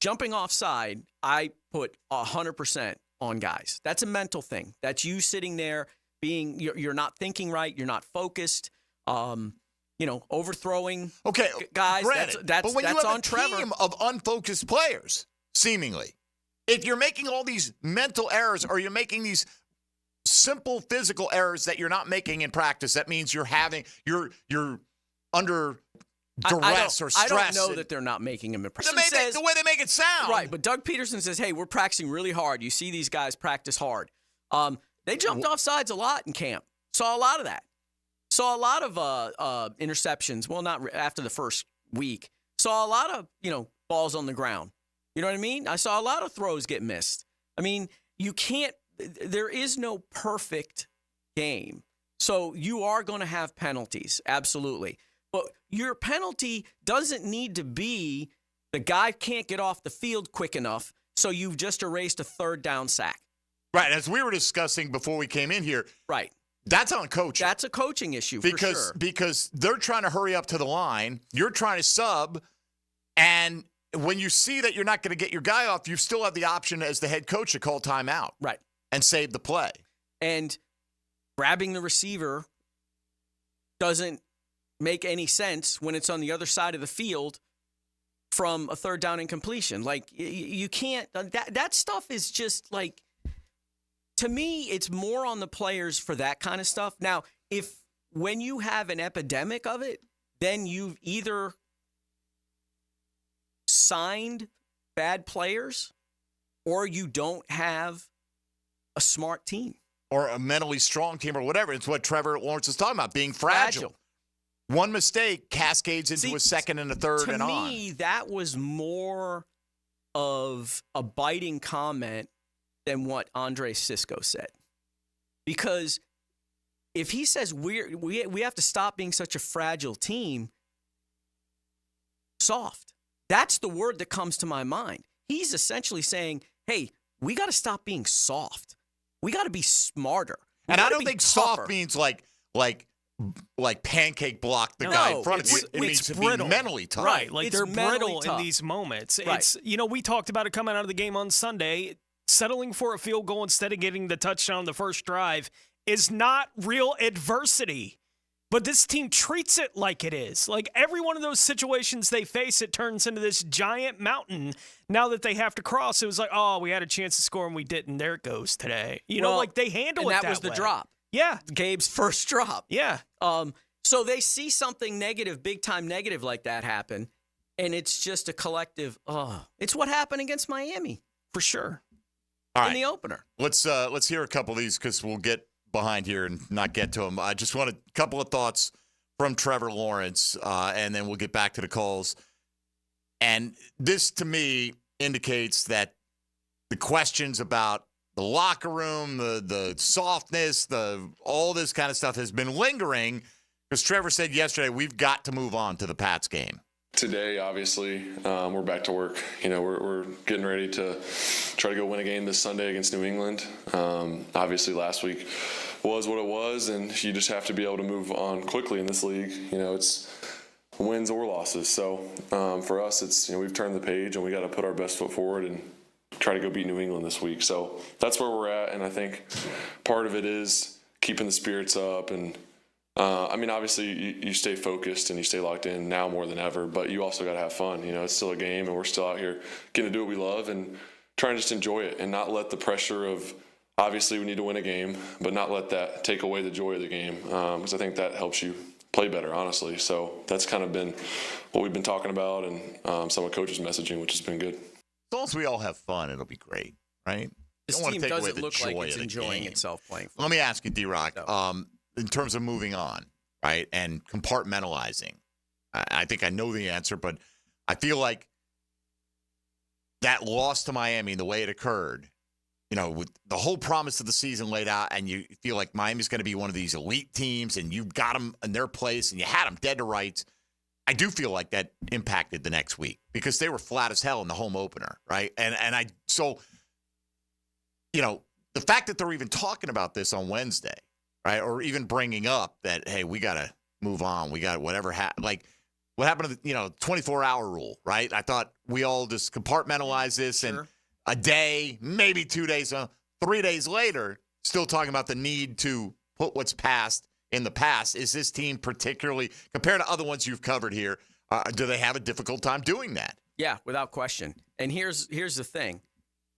jumping offside, I put 100% on guys. That's a mental thing. That's you sitting there you're not thinking right. You're not focused. Overthrowing. Okay, guys. Granted, that's but when that's you have on a Trevor. team of unfocused players, seemingly, if you're making all these mental errors or you're making these simple physical errors that you're not making in practice, that means you're under duress or stress. I don't know that they're not making them in practice. The way they make it sound. Right, but Doug Peterson says, hey, we're practicing really hard. You see these guys practice hard. They jumped off sides a lot in camp. Saw a lot of that. Saw a lot of interceptions. Well, not after the first week. Saw a lot of, balls on the ground. You know what I mean? I saw a lot of throws get missed. You can't. There is no perfect game. So you are going to have penalties, absolutely. But your penalty doesn't need to be the guy can't get off the field quick enough, so you've just erased a 3rd down sack. Right, as we were discussing before we came in here. Right. That's on coaching. That's a coaching issue for sure. Because they're trying to hurry up to the line. You're trying to sub, and when you see that you're not going to get your guy off, you still have the option as the head coach to call timeout. Right. And save the play. And grabbing the receiver doesn't make any sense when it's on the other side of the field from a third down incompletion. Like, you can't, that stuff is just like, to me, it's more on the players for that kind of stuff. Now, when you have an epidemic of it, then you've either signed bad players or you don't have a smart team. Or a mentally strong team or whatever. It's what Trevor Lawrence is talking about, being fragile. One mistake cascades into a second and a third and on. To me, that was more of a biting comment than what Andre Sisco said. Because if he says we have to stop being such a fragile team, soft. That's the word that comes to my mind. He's essentially saying, hey, we got to stop being soft. We got to be smarter. And I don't think soft means like pancake block the guy in front of you. It means to be mentally tough. Right, like It's they're brittle tough. in these moments. Right. It's, we talked about it coming out of the game on Sunday. Settling for a field goal instead of getting the touchdown on the first drive is not real adversity. But this team treats it like it is. Like every one of those situations they face, it turns into this giant mountain now that they have to cross. It was like, oh, we had a chance to score and we didn't. There it goes today. Like they handle it and that was the way. drop. Yeah. Gabe's first drop. Yeah. So they see something negative, big time negative like that happen, and it's just a collective, it's what happened against Miami. For sure. All right. In the opener. Let's hear a couple of these because we'll get behind here and not get to them. I just want a couple of thoughts from Trevor Lawrence, and then we'll get back to the calls. And this, to me, indicates that the questions about the locker room, the softness, all this kind of stuff has been lingering because Trevor said yesterday, we've got to move on to the Pats game. Today, obviously, we're back to work. We're getting ready to try to go win a game this Sunday against New England. Obviously, last week was what it was, and you just have to be able to move on quickly in this league. It's wins or losses. So for us, it's we've turned the page, and we got to put our best foot forward and try to go beat New England this week. So that's where we're at, and I think part of it is keeping the spirits up and. Obviously, you stay focused and you stay locked in now more than ever, but you also got to have fun. It's still a game, and we're still out here getting to do what we love and trying to just enjoy it and not let the pressure of, obviously, we need to win a game, but not let that take away the joy of the game, because I think that helps you play better, honestly. So that's kind of been what we've been talking about and some of Coach's messaging, which has been good. As long as we all have fun, it'll be great, right? This team doesn't look like it's enjoying itself playing football. Let me ask you, D-Rock. No. In terms of moving on, right, and compartmentalizing, I think I know the answer, but I feel like that loss to Miami, the way it occurred, with the whole promise of the season laid out, and you feel like Miami's going to be one of these elite teams, and you got them in their place, and you had them dead to rights. I do feel like that impacted the next week because they were flat as hell in the home opener, right? So the fact that they're even talking about this on Wednesday, right? Or even bringing up that, hey, we got to move on. We got whatever happened. Like what happened to the 24-hour rule, right? I thought we all just compartmentalize this and a day, maybe 2 days, 3 days later, still talking about the need to put what's past in the past. Is this team particularly, compared to other ones you've covered here, do they have a difficult time doing that? Yeah, without question. And here's the thing.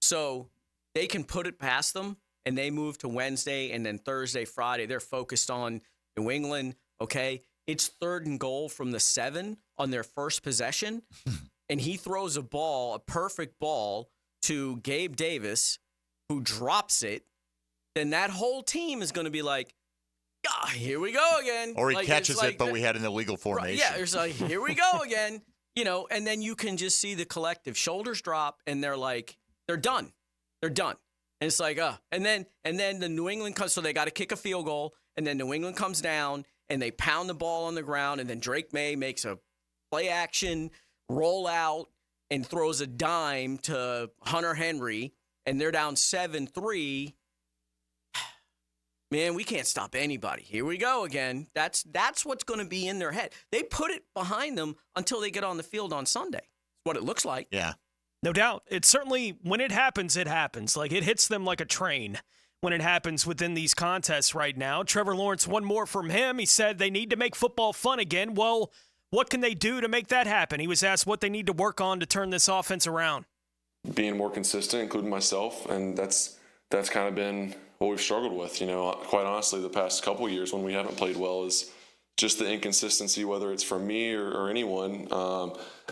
So they can put it past them, and they move to Wednesday, and then Thursday, Friday, they're focused on New England, okay? It's 3rd and goal from the 7 on their first possession, and he throws a perfect ball, to Gabe Davis, who drops it. Then that whole team is going to be like, here we go again. Or he catches it, but we had an illegal formation. Yeah, it's like, here we go again. And then you can just see the collective shoulders drop, and they're like, they're done. They're done. And it's like, and then the New England comes, so they got to kick a field goal, and then New England comes down, and they pound the ball on the ground, and then Drake May makes a play action, roll out, and throws a dime to Hunter Henry, and they're down 7-3. Man, we can't stop anybody. Here we go again. That's what's going to be in their head. They put it behind them until they get on the field on Sunday. That's what it looks like. Yeah. No doubt. It's certainly, when it happens, it happens. Like, it hits them like a train when it happens within these contests right now. Trevor Lawrence, one more from him. He said they need to make football fun again. Well, what can they do to make that happen? He was asked what they need to work on to turn this offense around. Being more consistent, including myself, and that's kind of been what we've struggled with. Quite honestly, the past couple of years when we haven't played well is just the inconsistency, whether it's from me or anyone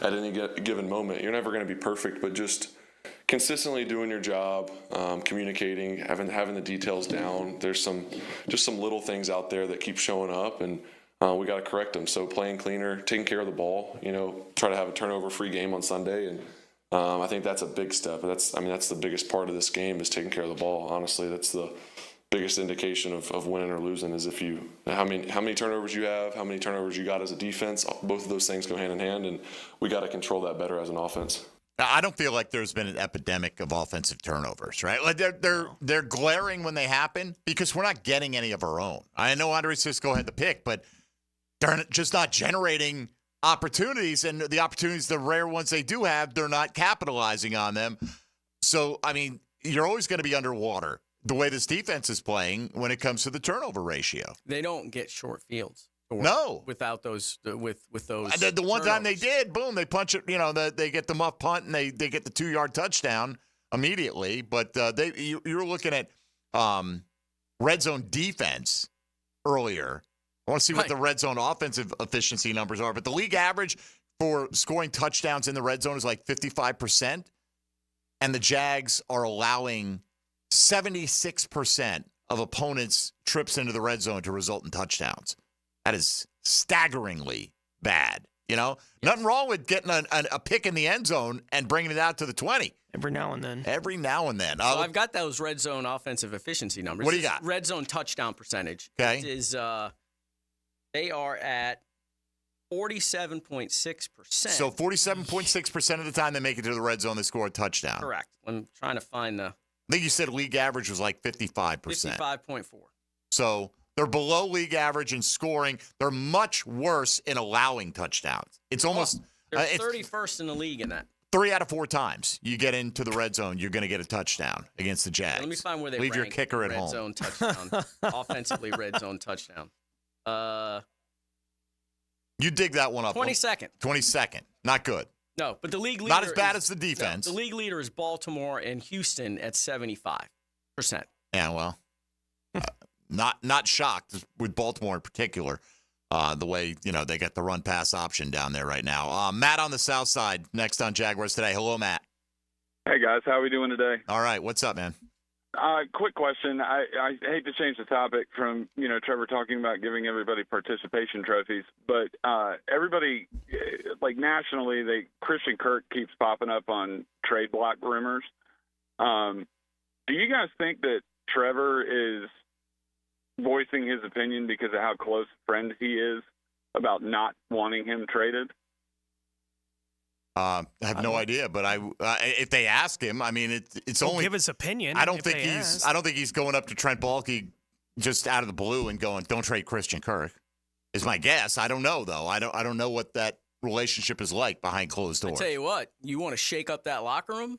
at any given moment. You're never going to be perfect, but just consistently doing your job, communicating, having the details down. There's some little things out there that keep showing up, and we got to correct them. So playing cleaner, taking care of the ball, try to have a turnover-free game on Sunday, and I think that's a big step. That's the biggest part of this game is taking care of the ball. Honestly, that's the biggest indication of winning or losing is how many turnovers you have, how many turnovers you got as a defense. Both of those things go hand in hand, and we got to control that better as an offense. I don't feel like there's been an epidemic of offensive turnovers, right? Like they're glaring when they happen because we're not getting any of our own. I know Andre Cisco had the pick, but they're just not generating opportunities, and the opportunities, the rare ones they do have, they're not capitalizing on them. So, you're always going to be underwater the way this defense is playing when it comes to the turnover ratio. They don't get short fields. No. Without those, with those. The one time they did, boom, they punch it, they get the muff punt and they get the 2-yard touchdown immediately. But you're looking at red zone defense earlier. I want to see what the red zone offensive efficiency numbers are. But the league average for scoring touchdowns in the red zone is like 55%. And the Jags are allowing 76% of opponents' trips into the red zone to result in touchdowns. That is staggeringly bad. Nothing wrong with getting a pick in the end zone and bringing it out to the 20. Every now and then. So I've got those red zone offensive efficiency numbers. What do you got? Red zone touchdown percentage. Okay. They are at 47.6%. So 47.6% of the time they make it to the red zone, they score a touchdown. Correct. I'm trying to find the. I think you said league average was like 55%. 55.4. So they're below league average in scoring. They're much worse in allowing touchdowns. It's almost. They're 31st in the league in that. 3 out of 4 times you get into the red zone, you're going to get a touchdown against the Jags. Let me find where they leave your rank kicker at red home. Zone touchdown, offensively red zone touchdown. You dig that one up. 22nd. 22nd. Not good. No, but the league leader. Not as bad as the defense. No, the league leader is Baltimore and Houston at 75%. Yeah, well, not shocked with Baltimore in particular. The way, they get the run-pass option down there right now. Matt on the south side, next on Jaguars Today. Hello, Matt. Hey, guys. How are we doing today? All right. What's up, man? Quick question. I hate to change the topic from, Trevor talking about giving everybody participation trophies, but everybody, like nationally, Christian Kirk keeps popping up on trade block rumors. Do you guys think that Trevor is voicing his opinion because of how close a friend he is about not wanting him traded? I have no idea, but if they ask him, it's only give his opinion. I don't think he's going up to Trent Baalke just out of the blue and going, "Don't trade Christian Kirk." Is my guess. I don't know though. I don't know what that relationship is like behind closed doors. I tell you what, you want to shake up that locker room?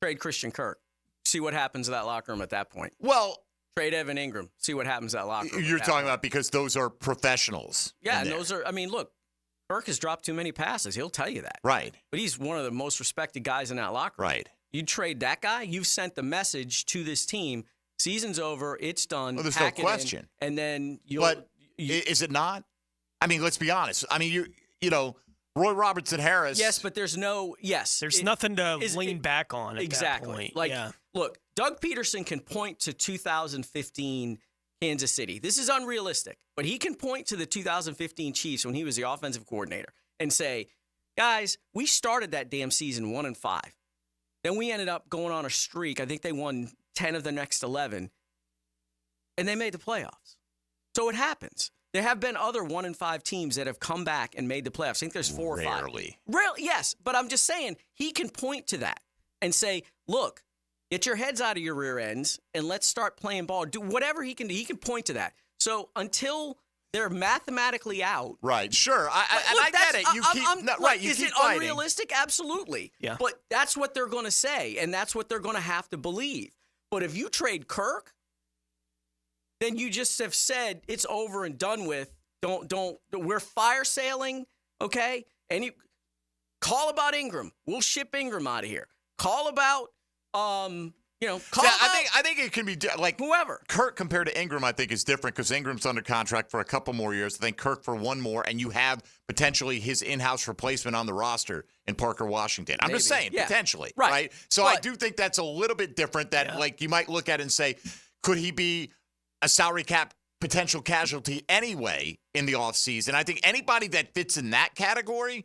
Trade Christian Kirk. See what happens to that locker room at that point. Well, trade Evan Ingram. See what happens to that locker room. You're talking about because those are professionals. Yeah, and those are. Look. Kirk has dropped too many passes. He'll tell you that. Right. But he's one of the most respected guys in that locker room. Right. You trade that guy, you've sent the message to this team, season's over, it's done. Well, there's no question. And then is it not? Let's be honest. Roy Robertson Harris. Yes, but there's nothing to lean back on at exactly. that point. Look, Doug Peterson can point to 2015 Kansas City. This is unrealistic, but he can point to the 2015 Chiefs when he was the offensive coordinator and say, guys, we started that damn season 1-5. Then we ended up going on a streak. I think they won 10 of the next 11, and they made the playoffs. So it happens. There have been other 1-5 teams that have come back and made the playoffs. I think there's 4 or 5. Rarely. Yes, but I'm just saying he can point to that and say, look, get your heads out of your rear ends and let's start playing ball. Do whatever he can do. He can point to that. So until they're mathematically out. Right, sure. I get it. You is keep it fighting. Unrealistic? Absolutely. Yeah. But that's what they're going to say, and that's what they're going to have to believe. But if you trade Kirk, then you just have said it's over and done with. We're fire sailing, okay? And you call about Ingram. We'll ship Ingram out of here. Call about, I think it can be like whoever. Kirk compared to Ingram, I think is different because Ingram's under contract for a couple more years. I think Kirk for one more, and you have potentially his in-house replacement on the roster in Parker Washington. I'm just saying, potentially, right? So I do think that's a little bit different. That like you might look at it and say, could he be a salary cap potential casualty anyway in the offseason? I think anybody that fits in that category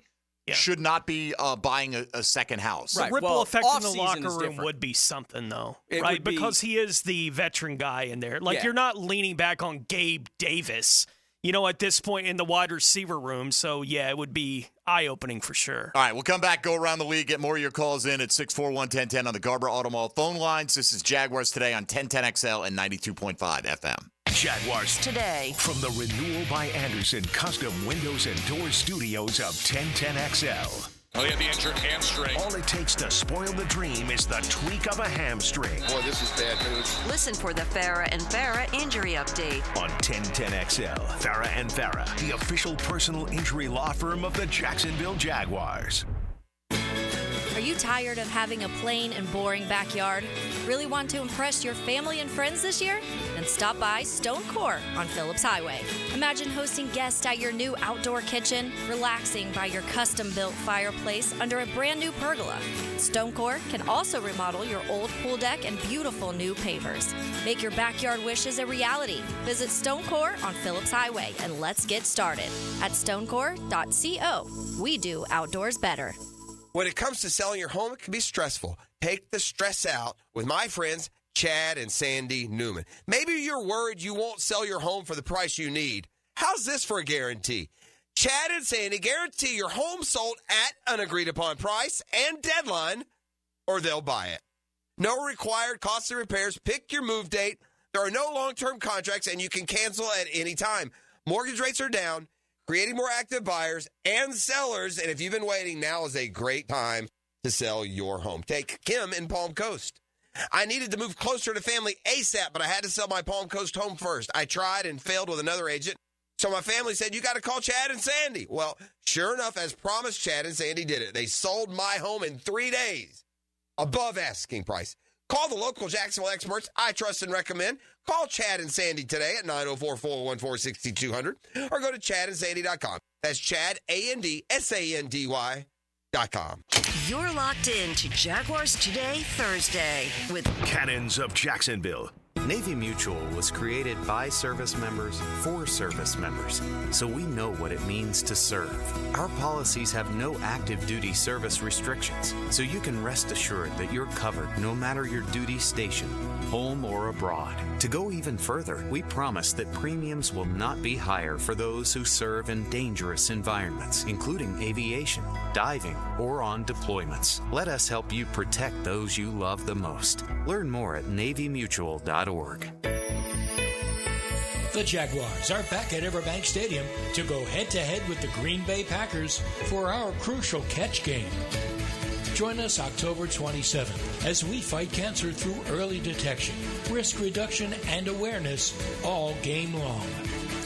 should not be buying a second house. Right. Ripple effect in the locker room would be something, though, right? Because he is the veteran guy in there. Like, you're not leaning back on Gabe Davis, at this point in the wide receiver room. So, it would be eye-opening for sure. All right, we'll come back, go around the league, get more of your calls in at 641-1010 on the Garber Auto Mall phone lines. This is Jaguars Today on 1010XL and 92.5 FM. Jaguars Today. From the Renewal by Anderson Custom Windows and Doors Studios of 1010XL. Oh, yeah, the injured hamstring. All it takes to spoil the dream is the tweak of a hamstring. Boy, this is bad news. Listen for the Farah and Farah injury update. On 1010XL, Farah and Farah, the official personal injury law firm of the Jacksonville Jaguars. Are you tired of having a plain and boring backyard? Really want to impress your family and friends this year? Then stop by Stone Core on Phillips Highway. Imagine hosting guests at your new outdoor kitchen, relaxing by your custom-built fireplace under a brand new pergola. Stone Core can also remodel your old pool deck and beautiful new pavers. Make your backyard wishes a reality. Visit Stone Core on Phillips Highway and let's get started at stonecore.co. We do outdoors better. When it comes to selling your home, it can be stressful. Take the stress out with my friends, Chad and Sandy Newman. Maybe you're worried you won't sell your home for the price you need. How's this for a guarantee? Chad and Sandy guarantee your home sold at an agreed-upon price and deadline, or they'll buy it. No required costly repairs. Pick your move date. There are no long-term contracts, and you can cancel at any time. Mortgage rates are down, creating more active buyers and sellers. And if you've been waiting, now is a great time to sell your home. Take Kim in Palm Coast. I needed to move closer to family ASAP, but I had to sell my Palm Coast home first. I tried and failed with another agent. So my family said, you got to call Chad and Sandy. Well, sure enough, as promised, Chad and Sandy did it. They sold my home in 3 days, above asking price. Call the local Jacksonville experts I trust and recommend. Call Chad and Sandy today at 904-414-6200 or go to chadandsandy.com. That's Chad, ANDSANDY.com. You're locked in to Jaguars Today Thursday with Cannons of Jacksonville. Navy Mutual was created by service members for service members, so we know what it means to serve. Our policies have no active duty service restrictions, so you can rest assured that you're covered no matter your duty station, home or abroad. To go even further, we promise that premiums will not be higher for those who serve in dangerous environments, including aviation, diving, or on deployments. Let us help you protect those you love the most. Learn more at NavyMutual.org. The Jaguars are back at Everbank Stadium to go head-to-head with the Green Bay Packers for our crucial catch game. Join us October 27th as we fight cancer through early detection, risk reduction, and awareness all game long.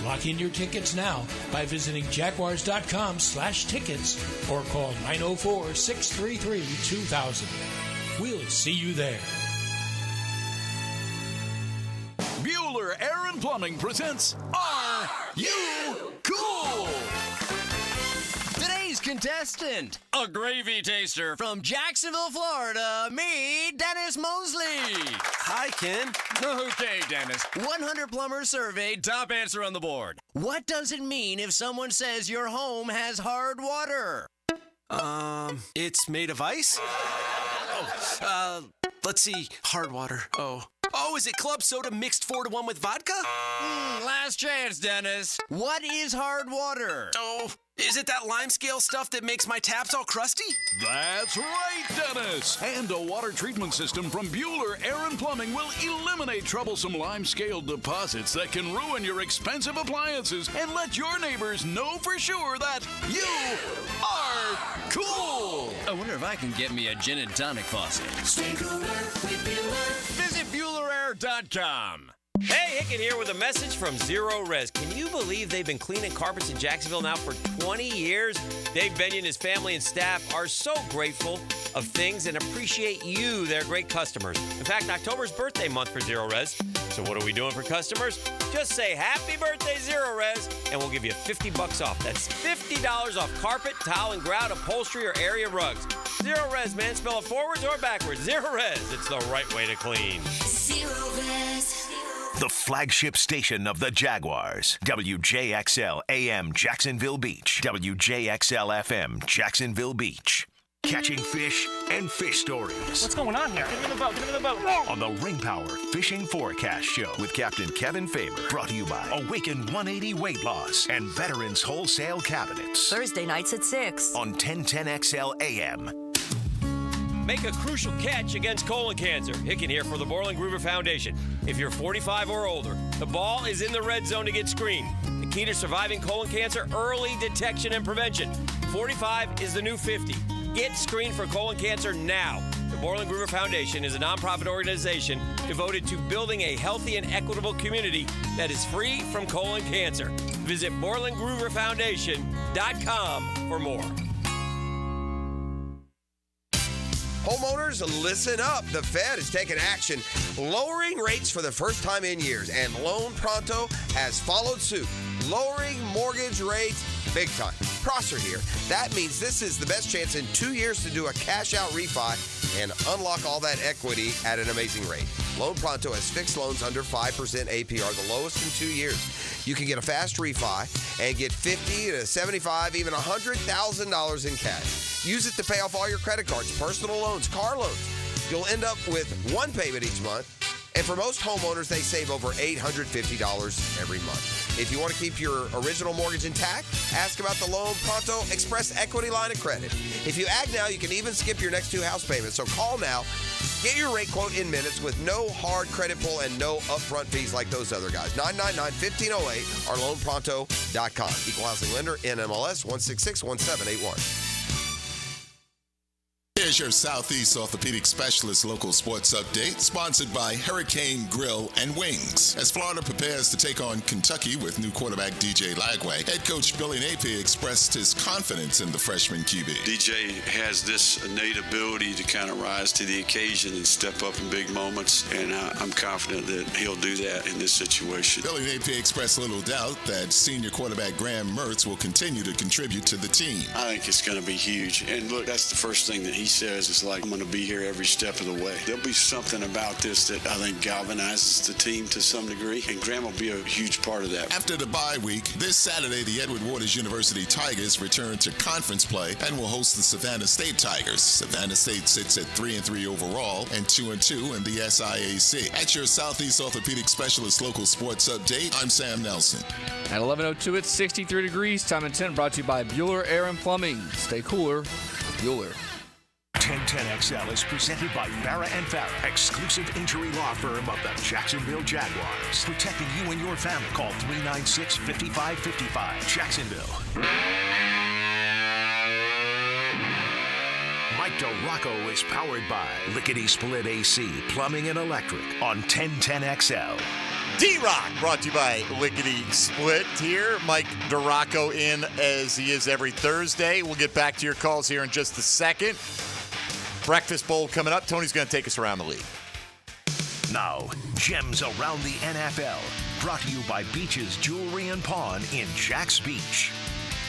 Lock in your tickets now by visiting jaguars.com/tickets or call 904-633-2000. We'll see you there. Bueller Air and Plumbing presents Are You Cool? Today's contestant, a gravy taster from Jacksonville, Florida, me, Dennis Mosley. Hi, Ken. Okay, Dennis. 100 plumbers surveyed, top answer on the board. What does it mean if someone says your home has hard water? It's made of ice? Let's see, hard water. Oh, is it club soda mixed 4-to-1 with vodka? Last chance, Dennis. What is hard water? Oh, is it that lime scale stuff that makes my taps all crusty? That's right, Dennis. And a water treatment system from Bueller Air and Plumbing will eliminate troublesome lime-scale deposits that can ruin your expensive appliances and let your neighbors know for sure that you are cool. I wonder if I can get me a gin and tonic faucet. Stay cooler with Bueller. Visit BuellerAir.com. Hey, Hicken here with a message from Zero Res. Can you believe they've been cleaning carpets in Jacksonville now for 20 years? Dave Benyon, his family, and staff are so grateful of things and appreciate you, their great customers. In fact, October's birthday month for Zero Res. So what are we doing for customers? Just say happy birthday, Zero Res, and we'll give you $50 off. That's $50 off carpet, tile, and grout, upholstery, or area rugs. Zero Res, man. Spell it forwards or backwards. Zero Res. It's the right way to clean. Zero Res. The flagship station of the Jaguars. WJXL AM Jacksonville Beach. WJXL FM Jacksonville Beach. Catching fish and fish stories. What's going on here? Get him in the boat. Get him in the boat. On the Ring Power Fishing Forecast Show with Captain Kevin Faber. Brought to you by Awaken 180 Weight Loss and Veterans Wholesale Cabinets. Thursday nights at 6. On 1010XL AM. Make a crucial catch against colon cancer. Hicken here for the Borland Groover Foundation. If you're 45 or older, the ball is in the red zone to get screened. The key to surviving colon cancer, early detection and prevention. 45 is the new 50. Get screened for colon cancer now. The Borland Groover Foundation is a nonprofit organization devoted to building a healthy and equitable community that is free from colon cancer. Visit BorlandGrooverFoundation.com for more. Homeowners, listen up. The Fed is taking action, lowering rates for the first time in years, and Loan Pronto has followed suit, lowering mortgage rates big time. Prosser here. That means this is the best chance in 2 years to do a cash-out refi and unlock all that equity at an amazing rate. Loan Pronto has fixed loans under 5% APR, the lowest in 2 years. You can get a fast refi and get $50,000 to $75,000, even $100,000 in cash. Use it to pay off all your credit cards, personal loans, car loans. You'll end up with one payment each month. And for most homeowners, they save over $850 every month. If you want to keep your original mortgage intact, ask about the Loan Pronto Express Equity Line of Credit. If you act now, you can even skip your next 2 house payments. So call now. Get your rate quote in minutes with no hard credit pull and no upfront fees like those other guys. 999-1508 or loanpronto.com. Equal housing lender, NMLS 1661781. Here's your Southeast Orthopedic Specialist local sports update, sponsored by Hurricane Grill and Wings. As Florida prepares to take on Kentucky with new quarterback DJ Lagway, head coach Billy Napier expressed his confidence in the freshman QB. DJ has this innate ability to kind of rise to the occasion and step up in big moments, and I'm confident that he'll do that in this situation. Billy Napier expressed little doubt that senior quarterback Graham Mertz will continue to contribute to the team. I think it's going to be huge. And look, that's the first thing that he says. It's like, I'm going to be here every step of the way. There'll be something about this that I think galvanizes the team to some degree, and Graham will be a huge part of that. After the bye week, this Saturday, the Edward Waters University Tigers return to conference play and will host the Savannah State Tigers. Savannah State sits at 3-3 overall and 2-2 in the SIAC. At your Southeast Orthopedic Specialist local sports update, I'm Sam Nelson. At 11:02, it's 63 degrees. Time and 10 brought to you by Bueller Air and Plumbing. Stay cooler with Bueller. 1010XL is presented by Farah & Farah, exclusive injury law firm of the Jacksonville Jaguars. Protecting you and your family. Call 396-5555. Jacksonville. Mike DeRocco is powered by Lickety Split AC, Plumbing and Electric on 1010XL. D-Rock, brought to you by Lickety Split here. Mike DeRocco in as he is every Thursday. We'll get back to your calls here in just a second. Breakfast Bowl coming up. Tony's going to take us around the league. Now, Gems Around the NFL, brought to you by Beach's Jewelry and Pawn in Jacks Beach.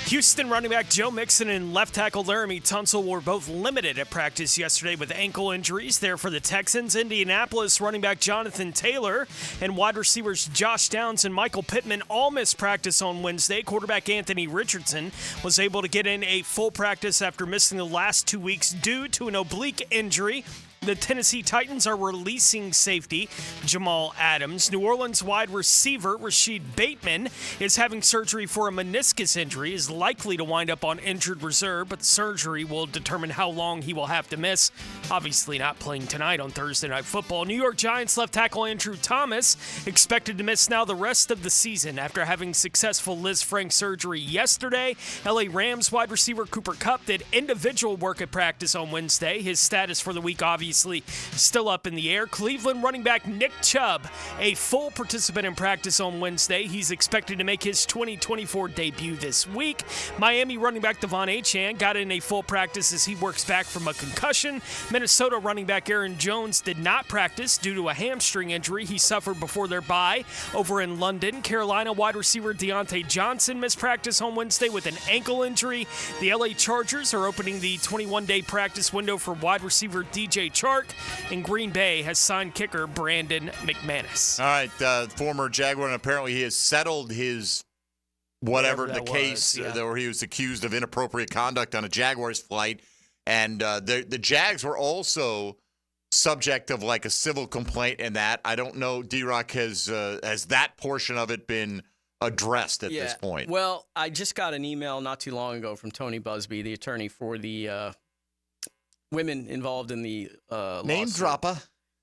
Houston running back Joe Mixon and left tackle Laramie Tunsil were both limited at practice yesterday with ankle injuries. There for the Texans, Indianapolis running back Jonathan Taylor and wide receivers Josh Downs and Michael Pittman all missed practice on Wednesday. Quarterback Anthony Richardson was able to get in a full practice after missing the last 2 weeks due to an oblique injury. The Tennessee Titans are releasing safety Jamal Adams. New Orleans wide receiver Rashid Bateman is having surgery for a meniscus injury, is likely to wind up on injured reserve, but the surgery will determine how long he will have to miss. Obviously not playing tonight on Thursday Night Football. New York Giants left tackle Andrew Thomas expected to miss now the rest of the season after having successful Liz Frank surgery yesterday. LA Rams wide receiver Cooper Kupp did individual work at practice on Wednesday. His status for the week obviously obviously still up in the air. Cleveland running back Nick Chubb, a full participant in practice on Wednesday. He's expected to make his 2024 debut this week. Miami running back Devon Achane got in a full practice as he works back from a concussion. Minnesota running back Aaron Jones did not practice due to a hamstring injury he suffered before their bye over in London. Carolina wide receiver Deontay Johnson missed practice on Wednesday with an ankle injury. The LA Chargers are opening the 21-day practice window for wide receiver DJ Chark, and Green Bay has signed kicker Brandon McManus. All right, former Jaguar, and apparently he has settled his whatever the case where he was accused of inappropriate conduct on a Jaguars flight. And the Jags were also subject of like a civil complaint in that. I don't know, D-Rock, has that portion of it been addressed at this point? Well, I just got an email not too long ago from Tony Busby, the attorney for the women involved in the name lawsuit. dropper.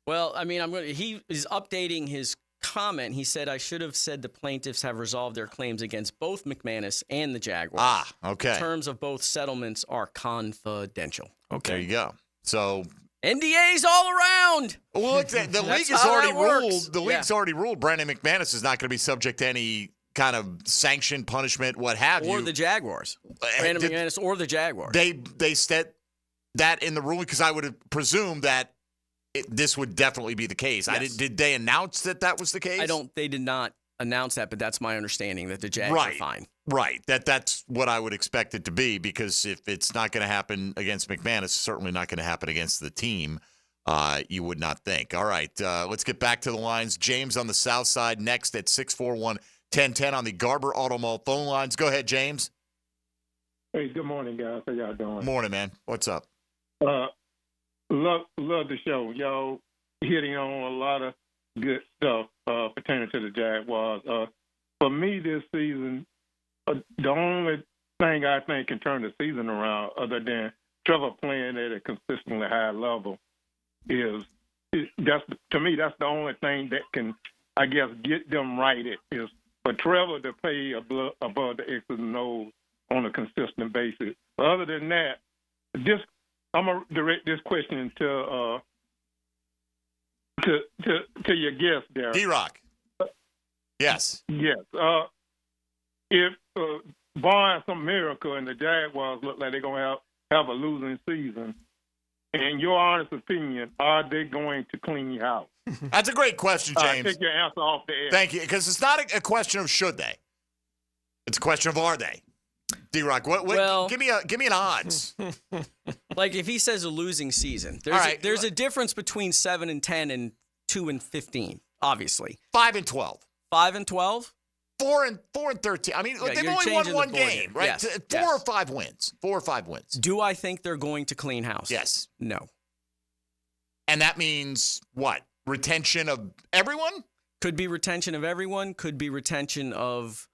Well, I mean, he is updating his comment. He said, I should have said the plaintiffs have resolved their claims against both McManus and the Jaguars. Ah, okay. The terms of both settlements are confidential. Okay. There you go. So NDAs all around. Well, look, the league has already ruled. The league's already ruled Brandon McManus is not going to be subject to any kind of sanction, punishment, what have you. Or the Jaguars. Brandon McManus or the Jaguars. They said that in the ruling because I would have presumed that this would definitely be the case. Yes. Did they announce that was the case? They did not announce that, but that's my understanding that the Jags are fine. Right. That's what I would expect it to be because if it's not going to happen against McManus, it's certainly not going to happen against the team. You would not think. All right, let's get back to the lines. James on the south side next at 641-1010 on the Garber Auto Mall phone lines. Go ahead, James. Hey, good morning, guys. How y'all doing? Morning, man. What's up? Love the show. Y'all hitting on a lot of good stuff pertaining to the Jaguars. For me this season, the only thing I think can turn the season around other than Trevor playing at a consistently high level that's the only thing that can, I guess, get them righted is for Trevor to play above the X's and O's on a consistent basis. Other than that, I'm gonna direct this question to your guest there, D-Rock. Yes. Yes. If barring some miracle and the Jaguars look like they're gonna have a losing season, in your honest opinion, are they going to clean you out? That's a great question, James. Take your answer off the air. Thank you, because it's not a question of should they. It's a question of are they. D-Rock, what give me an odds. Like if he says a losing season, there's a difference between 7-10 and 2-15, obviously. 5-12. 5-12? 4-13. I mean, they've only won one game, right? Yes. 4 or 5 wins. 4 or 5 wins. Do I think they're going to clean house? Yes. No. And that means what? Retention of everyone? Could be retention of everyone. Could be retention of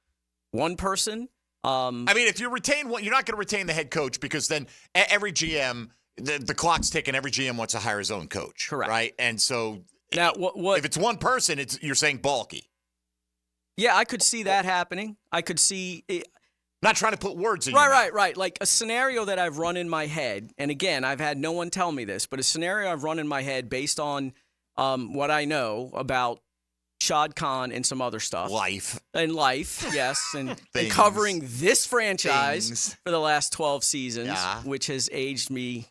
one person. I mean, if you retain one, you're not going to retain the head coach because then every GM, the clock's ticking. Every GM wants to hire his own coach. Correct. Right? And so now, if it's one person, you're saying bulky. Yeah, I could see that happening. I could see it. Not trying to put words in your mouth. Right. Like a scenario that I've run in my head, and again, I've had no one tell me this, but a scenario I've run in my head based on what I know about Shad Khan and some other stuff. Life, yes, and covering this franchise for the last 12 seasons, which has aged me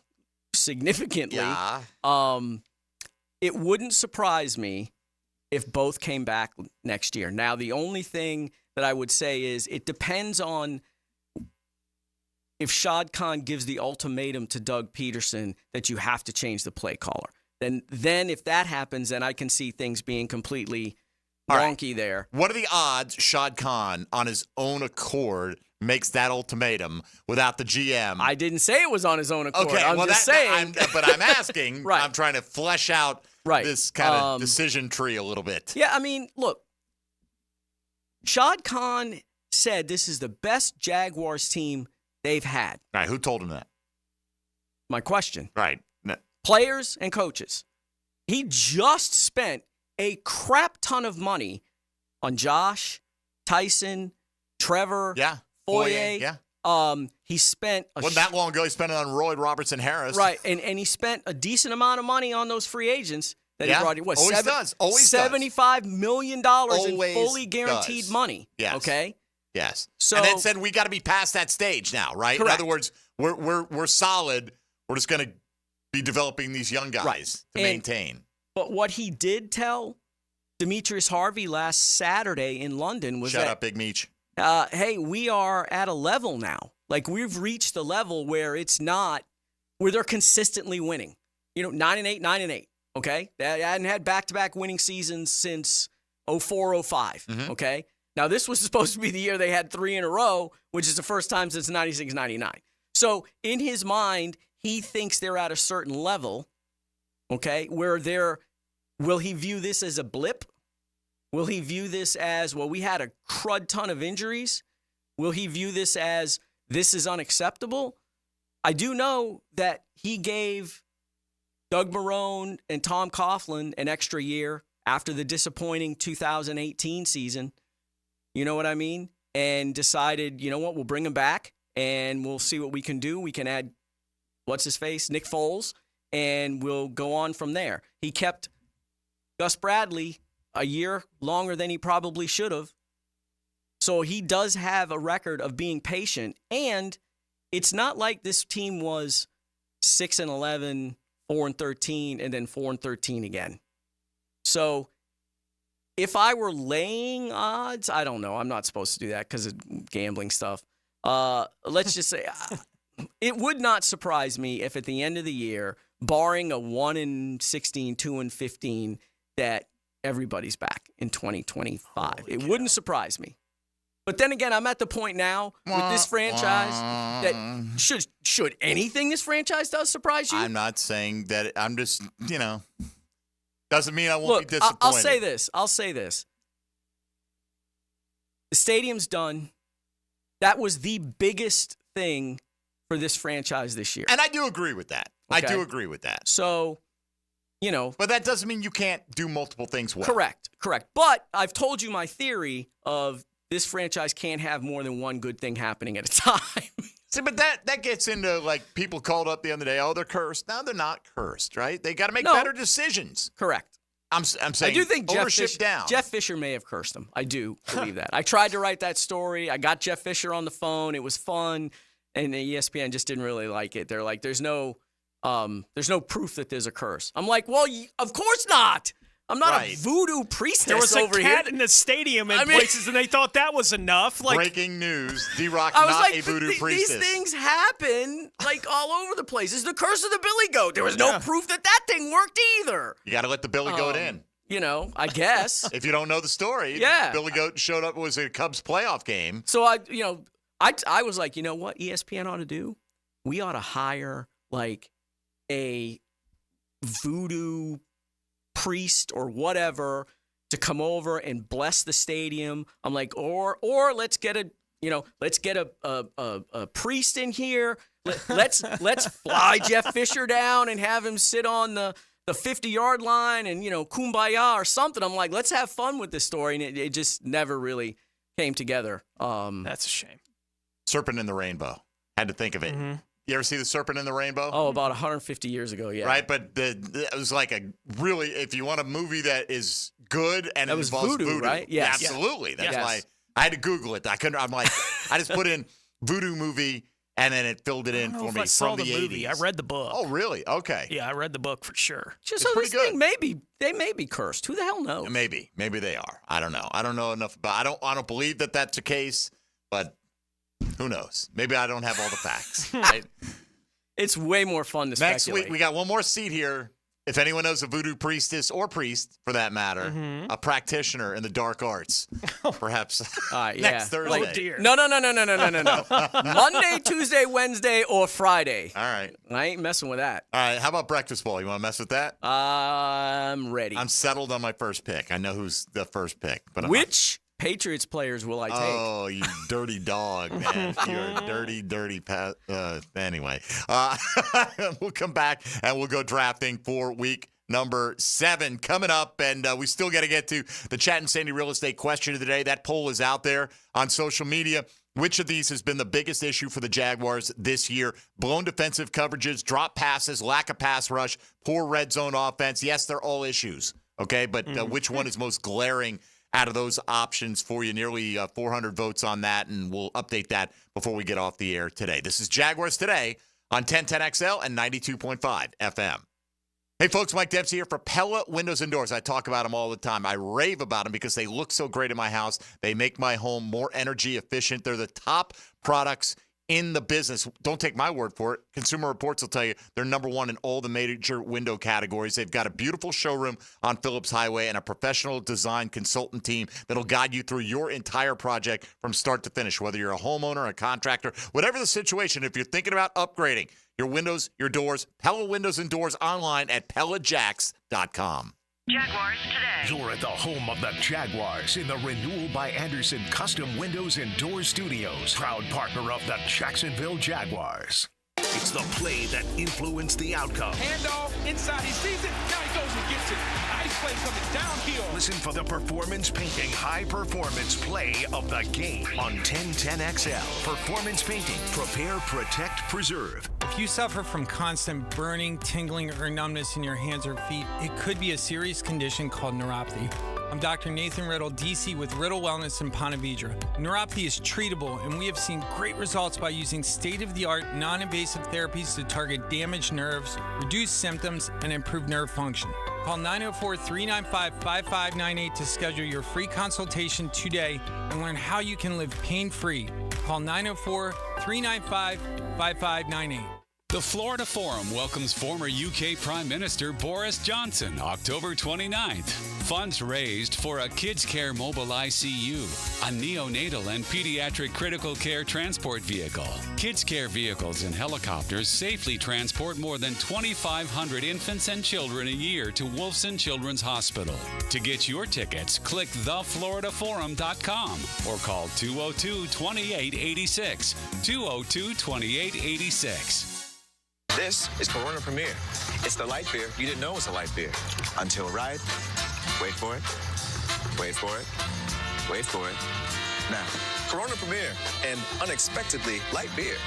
significantly. Yeah. It wouldn't surprise me if both came back next year. Now, the only thing that I would say is it depends on if Shad Khan gives the ultimatum to Doug Peterson that you have to change the play caller. Then if that happens, then I can see things being completely wonky there. What are the odds Shad Khan, on his own accord, makes that ultimatum without the GM? I didn't say it was on his own accord. Okay, I'm just saying. But I'm asking. Right. I'm trying to flesh out this kind of decision tree a little bit. Yeah, I mean, look. Shad Khan said this is the best Jaguars team they've had. All right, who told him that? My question. Right. Players and coaches. He just spent a crap ton of money on Josh, Tyson, Trevor, Foye. He spent wasn't that long ago. He spent it on Roy Robertson Harris, right? And he spent a decent amount of money on those free agents that he brought in. What, always does. Always $75 million in Always fully guaranteed does. money. Yes. Okay. Yes. So, and then said we got to be past that stage now, right? Correct. In other words, we're solid. We're just going to be developing these young guys to maintain. But what he did tell Demetrius Harvey last Saturday in London was Shut up, Big Meech. Hey, we are at a level now. Like, we've reached a level where it's not, where they're consistently winning. 9-8, 9-8, okay? They hadn't had back-to-back winning seasons since 04, 05, okay? Now, this was supposed to be the year they had 3 in a row, which is the first time since 96, 99. So, in his mind, he thinks they're at a certain level, okay, where will he view this as a blip? Will he view this as, well, we had a crud ton of injuries? Will he view this as, this is unacceptable? I do know that he gave Doug Marrone and Tom Coughlin an extra year after the disappointing 2018 season. You know what I mean? And decided, you know what, we'll bring him back and we'll see what we can do. We can add, Nick Foles, and we'll go on from there. He kept Gus Bradley a year longer than he probably should have. So he does have a record of being patient. And it's not like this team was 6-11, 4-13, and then 4-13 again. So if I were laying odds, I don't know. I'm not supposed to do that because of gambling stuff. Let's just say it would not surprise me if at the end of the year, barring a 1-16, 2-15, that everybody's back in 2025. It wouldn't surprise me. But then again, I'm at the point now with this franchise that should anything this franchise does surprise you? I'm not saying that. I'm just, doesn't mean I won't be disappointed. I'll say this. The stadium's done. That was the biggest thing for this franchise this year. And I do agree with that. Okay? I do agree with that. So, But that doesn't mean you can't do multiple things well. Correct. But I've told you my theory of this franchise can't have more than one good thing happening at a time. See, but that gets into, like, people called up the other day, oh, they're cursed. No, they're not cursed, right? They got to make better decisions. Correct. I'm saying I do think down. Jeff Fisher may have cursed them. I do believe that. I tried to write that story. I got Jeff Fisher on the phone. It was fun. And the ESPN just didn't really like it. They're like, there's no proof that there's a curse. I'm like, well, of course not. I'm not a voodoo priestess there was over a cat here. in the stadium in places, and they thought that was enough. Like, breaking news: D-Rock not a voodoo priestess. These things happen like all over the place. It's the curse of the billy goat. There was no proof that thing worked either. You got to let the billy goat in. I guess. If you don't know the story, Billy Goat showed up. It was a Cubs playoff game. So I was like, you know what ESPN ought to do? We ought to hire like a voodoo priest or whatever to come over and bless the stadium. I'm like, or let's get a priest in here. Let's fly Jeff Fisher down and have him sit on the 50-yard line and kumbaya or something. I'm like, let's have fun with this story, and it just never really came together. That's a shame. Serpent in the Rainbow. Had to think of it. Mm-hmm. You ever see the Serpent in the Rainbow? Oh, about 150 years ago, yeah. Right, but it was like a really, if you want a movie that is good and it involves voodoo, right? Yes. Absolutely. That's why I had to Google it. I'm like, I just put in voodoo movie and then it filled it in for me from the 80s. Movie. I read the book. Oh, really? Okay. Yeah, I read the book for sure. Just so this thing they may be cursed. Who the hell knows? Maybe they are. I don't know. I don't know enough about. I don't believe that that's the case, but who knows? Maybe I don't have all the facts. Right? It's way more fun to Next speculate. week, we got one more seat here. If anyone knows a voodoo priestess or priest, for that matter, a practitioner in the dark arts, perhaps next Thursday. Oh, dear. No. Monday, Tuesday, Wednesday, or Friday. All right. I ain't messing with that. All right. How about breakfast bowl? You want to mess with that? I'm ready. I'm settled on my first pick. I know who's the first pick. But Which Patriots players will I take? Oh, you dirty dog, man. You're a dirty anyway. We'll come back and we'll go drafting for week number 7 coming up. And we still got to get to the Chat and Sandy real estate question of the day. That poll is out there on social media. Which of these has been the biggest issue for the Jaguars this year? Blown defensive coverages, drop passes, lack of pass rush, poor red zone offense. Yes, they're all issues, okay? But which one is most glaring out of those options for you? Nearly 400 votes on that, and we'll update that before we get off the air today. This is Jaguars Today on 1010XL and 92.5 FM. Hey, folks, Mike Dempsey here for Pella Windows and Doors. I talk about them all the time. I rave about them because they look so great in my house. They make my home more energy efficient. They're the top products in the business. Don't take my word for it. Consumer Reports will tell you they're number one in all the major window categories. They've got a beautiful showroom on Phillips Highway and a professional design consultant team that'll guide you through your entire project from start to finish, whether you're a homeowner, a contractor, whatever the situation. If you're thinking about upgrading your windows, your doors, Pella Windows and Doors online at PellaJacks.com. Jaguars Today. You're at the home of the Jaguars in the Renewal by Anderson Custom Windows and Doors Studios. Proud partner of the Jacksonville Jaguars. It's the play that influenced the outcome. Handoff inside, he sees it, now he goes and gets it. Nice play coming downhill. Listen for the performance painting high performance play of the game on 1010XL. Performance painting. Prepare, protect, preserve. If you suffer from constant burning, tingling, or numbness in your hands or feet, it could be a serious condition called neuropathy. I'm Dr. Nathan Riddle, DC with Riddle Wellness in Ponte Vedra. Neuropathy is treatable, and we have seen great results by using state-of-the-art, non-invasive therapies to target damaged nerves, reduce symptoms, and improve nerve function. Call 904-395-5598 to schedule your free consultation today and learn how you can live pain-free. Call 904-395-5598. The Florida Forum welcomes former UK Prime Minister Boris Johnson October 29th. Funds raised for a Kids Care Mobile ICU, a neonatal and pediatric critical care transport vehicle. Kids Care vehicles and helicopters safely transport more than 2,500 infants and children a year to Wolfson Children's Hospital. To get your tickets, click thefloridaforum.com or call 202-2886. 202-2886. This is Corona Premier. It's the light beer you didn't know was a light beer. Until right. Wait for it. Wait for it. Wait for it. Now, Corona Premier, an unexpectedly light beer.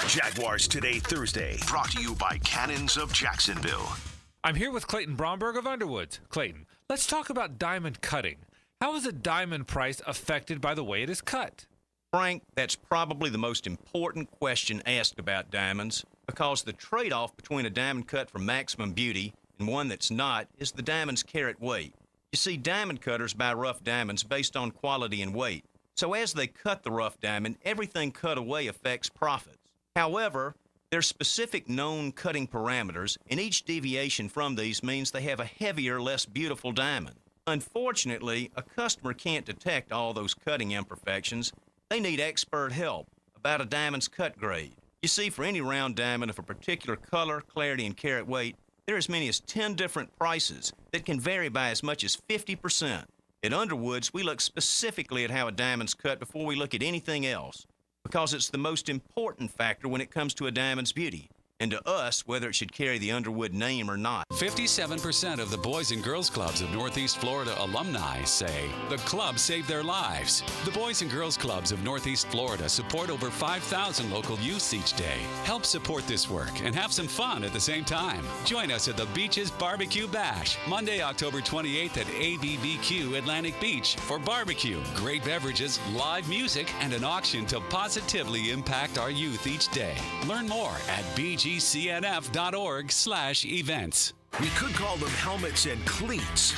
Jaguars Today, Thursday, brought to you by Cannons of Jacksonville. I'm here with Clayton Bromberg of Underwoods. Clayton, let's talk about diamond cutting. How is a diamond price affected by the way it is cut? Frank, that's probably the most important question asked about diamonds, because the trade-off between a diamond cut for maximum beauty and one that's not is the diamond's carat weight. You see, diamond cutters buy rough diamonds based on quality and weight. So as they cut the rough diamond, everything cut away affects profits. However, there's specific known cutting parameters, and each deviation from these means they have a heavier, less beautiful diamond. Unfortunately, a customer can't detect all those cutting imperfections. They need expert help about a diamond's cut grade. You see, for any round diamond of a particular color, clarity, and carat weight, there are as many as 10 different prices that can vary by as much as 50%. At Underwoods, we look specifically at how a diamond's cut before we look at anything else, because it's the most important factor when it comes to a diamond's beauty, and to us, whether it should carry the Underwood name or not. 57% of the Boys and Girls Clubs of Northeast Florida alumni say the club saved their lives. The Boys and Girls Clubs of Northeast Florida support over 5,000 local youths each day. Help support this work and have some fun at the same time. Join us at the Beaches Barbecue Bash, Monday, October 28th at ABBQ Atlantic Beach for barbecue, great beverages, live music, and an auction to positively impact our youth each day. Learn more at bgcnf.org/events. We could call them helmets and cleats,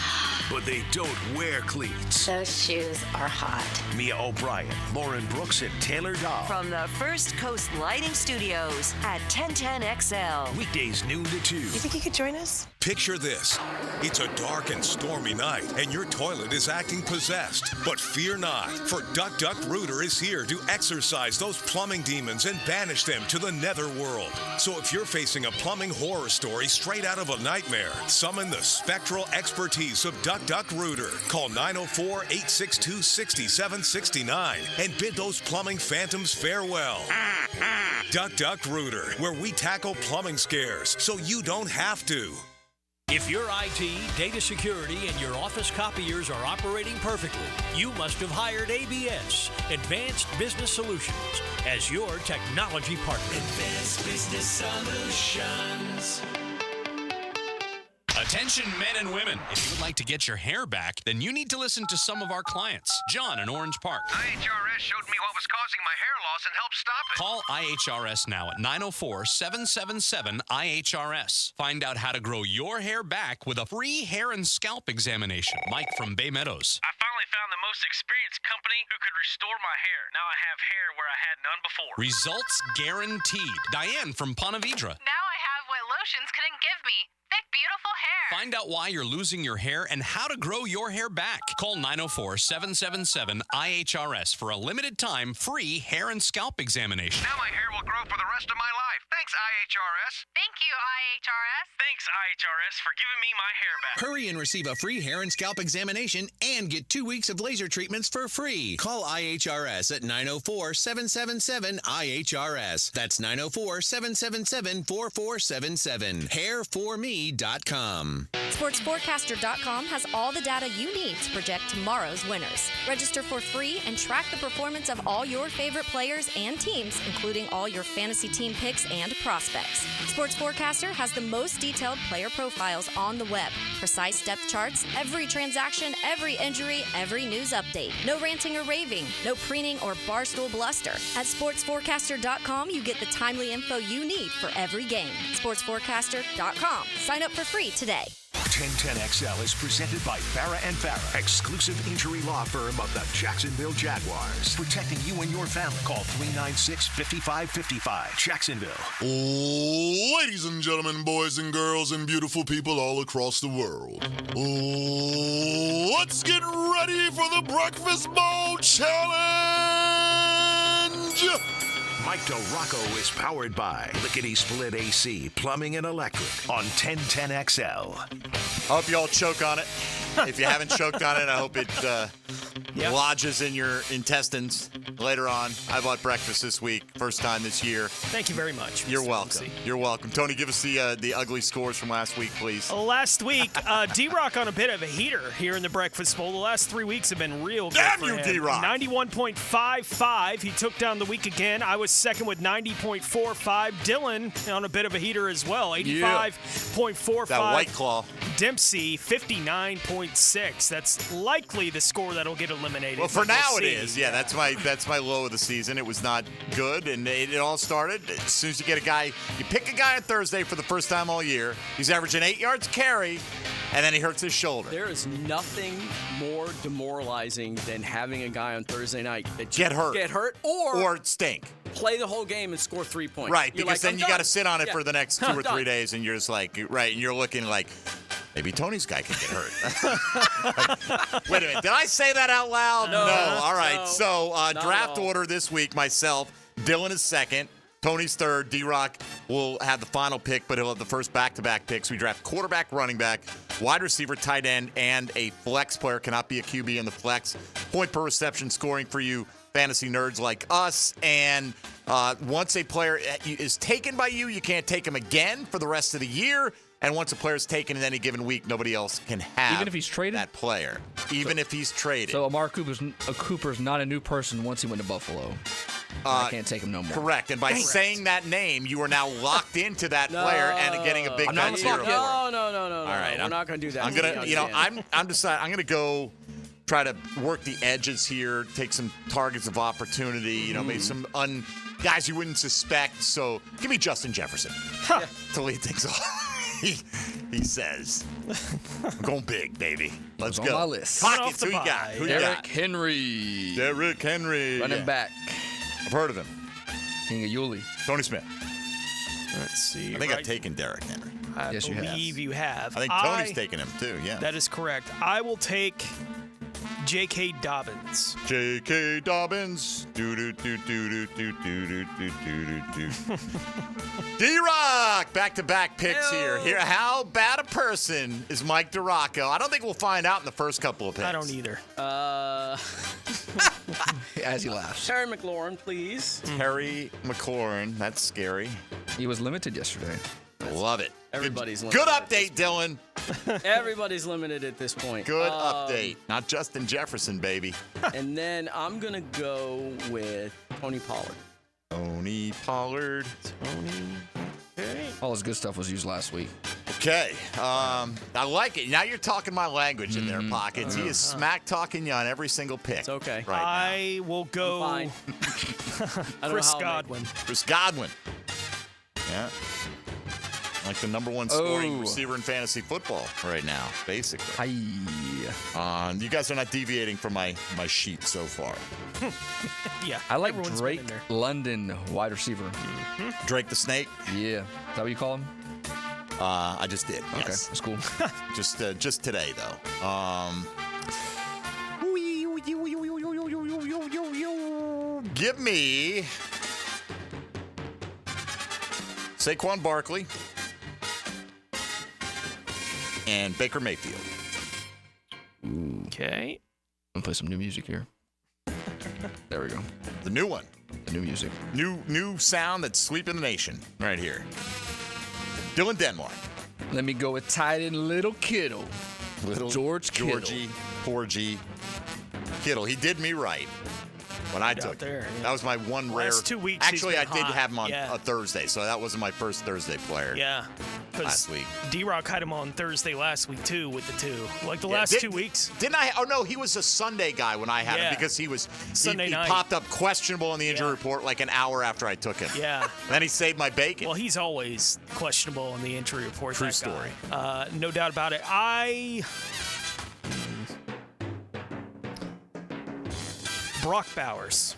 but they don't wear cleats. Those shoes are hot. Mia O'Brien, Lauren Brooks, and Taylor Dahl. From the First Coast Lighting Studios at 1010XL. Weekdays noon to 2. You think you could join us? Picture this. It's a dark and stormy night, and your toilet is acting possessed. But fear not, for Duck Duck Rooter is here to exorcise those plumbing demons and banish them to the netherworld. So if you're facing a plumbing horror story straight out of a nightmare, summon the spectral expertise of Duck Duck Rooter. Call 904-862-6769 and bid those plumbing phantoms farewell. Duck Duck Rooter, where we tackle plumbing scares so you don't have to. If your IT, data security, and your office copiers are operating perfectly, you must have hired ABS, Advanced Business Solutions, as your technology partner. Advanced Business Solutions. Attention men and women. If you would like to get your hair back, then you need to listen to some of our clients. John in Orange Park. IHRS showed me what was causing my hair loss and helped stop it. Call IHRS now at 904-777-IHRS. Find out how to grow your hair back with a free hair and scalp examination. Mike from Bay Meadows. I finally found the most experienced company who could restore my hair. Now I have hair where I had none before. Results guaranteed. Diane from Ponte Vedra. Now I have what lotions couldn't give me. Thick, beautiful hair. Find out why you're losing your hair and how to grow your hair back. Call 904-777-IHRS for a limited time free hair and scalp examination. Now my hair will grow for the rest of my life. Thanks, IHRS. Thank you, IHRS. Thanks, IHRS, for giving me my hair back. Hurry and receive a free hair and scalp examination and get 2 weeks of laser treatments for free. Call IHRS at 904-777-IHRS. That's 904-777-4477. Hairforme.com. Sportsforecaster.com has all the data you need to project tomorrow's winners. Register for free and track the performance of all your favorite players and teams, including all your fantasy team picks and prospects. Sports Forecaster has the most detailed player profiles on the web, precise depth charts, every transaction, every injury, every news update. No ranting or raving, no preening or barstool bluster. At sportsforecaster.com, you get the timely info you need for every game. Sportsforecaster.com. Sign up for free today. 1010XL is presented by Farah & Farah, exclusive injury law firm of the Jacksonville Jaguars. Protecting you and your family. Call 396-5555. Jacksonville. Ladies and gentlemen, boys and girls, and beautiful people all across the world. Let's get ready for the Breakfast Bowl Challenge! Mike DeRocco is powered by Lickety Split AC, Plumbing and Electric on 1010XL. I hope you all choke on it. If you haven't choked on it, I hope it lodges in your intestines later on. I bought breakfast this week, first time this year. Thank you very much. You're welcome. You're welcome. Tony, give us the ugly scores from last week, please. Last week, D-Rock on a bit of a heater here in the Breakfast Bowl. The last 3 weeks have been real good Damn for you, him. D-Rock. 91.55. He took down the week again. I was second with 90.45. Dylan on a bit of a heater as well. 85.45. That White Claw. Dempsey, 59.6. That's likely the score that'll get eliminated. Well, for now it is. Yeah, that's my low of the season. It was not good, and it all started as soon as you get a guy. You pick a guy on Thursday for the first time all year. He's averaging 8 yards carry, and then he hurts his shoulder. There is nothing more demoralizing than having a guy on Thursday night that get hurt, or stink. Play the whole game and score 3 points. Right, You're because like, then you got to sit on it Yeah. for the next 2 or 3 days, and you're just like, right, and you're looking like, maybe Tony's guy can get hurt. Wait a minute, did I say that out loud? No. All right, No. so Not draft at all. order this week, myself, Dylan is second, Tony's third, D-Rock will have the final pick, but he'll have the first back-to-back picks. We draft quarterback, running back, wide receiver, tight end, and a flex player. Cannot be a QB in the flex. Point per reception scoring for you fantasy nerds like us. And once a player is taken by you, you can't take him again for the rest of the year. And once a player is taken in any given week, nobody else can have Even if he's traded? that player. Even if he's traded. So Amari Cooper's not a new person once he went to Buffalo. I can't take him no more. Correct. And by saying that name, you are now locked into that player and getting a big I'm not time zero. No. All right, We're not going to do that. I'm gonna, I'm deciding. I'm gonna go try to work the edges here, take some targets of opportunity. Maybe some guys you wouldn't suspect. So give me Justin Jefferson to lead things off. He says, "I'm going big, baby. Let's go." On my list. Pockets. Who you got? Who you got? Derrick Henry. Running back. I've heard of him. King of Yulee. Tony Smith. Let's see. I think I've taken Derrick Henry. I believe you have. I think Tony's taken him too. Yeah. That is correct. I will take J.K. Dobbins. J.K. Dobbins. D-Rock. Back-to-back picks here. How bad a person is Mike DeRocco? I don't think we'll find out in the first couple of picks. I don't either. As he laughs. Terry McLaurin, please. Terry McLaurin. That's scary. He was limited yesterday. Love it. Everybody's good update, Dylan. Everybody's limited at this point. Good update. Not Justin Jefferson, baby. And then I'm going to go with Tony Pollard. Tony Pollard. Okay. All his good stuff was used last week. Okay. I like it. Now you're talking my language in their pockets. He is smack talking you on every single pick. It's okay. Right I will go I'm fine. Chris Godwin. Chris Godwin. Yeah. Like the number one scoring receiver in fantasy football right now, basically. You guys are not deviating from my sheet so far. Yeah. I like everyone's Drake been in there. London, wide receiver. Drake the Snake? Yeah. Is that what you call him? I just did. Okay, Yes. that's cool. Just today, though. Give me Saquon Barkley and Baker Mayfield. Okay. I'm gonna play some new music here. There we go. The new one. The new music. New sound that's sweeping the nation right here. Dylan Denmark. Let me go with tight end Little Kittle. George Kittle. Georgie, poor G. Kittle. He did me right when I took there, it. yeah. That was my one rare. Last 2 weeks, he's Actually, I been did hot. have him on Yeah. a Thursday, so that wasn't my first Thursday player. Yeah. Last week. D-Rock had him on Thursday last week, too, with the 2. Like the last 2 weeks. Didn't I? Oh, no, he was a Sunday guy when I had him Yeah. because he was Sunday he night. popped up questionable in the injury Yeah. report like an hour after I took him. Yeah. Then he saved my bacon. Well, he's always questionable in the injury report. True that story. guy. No doubt about it. Brock Bowers.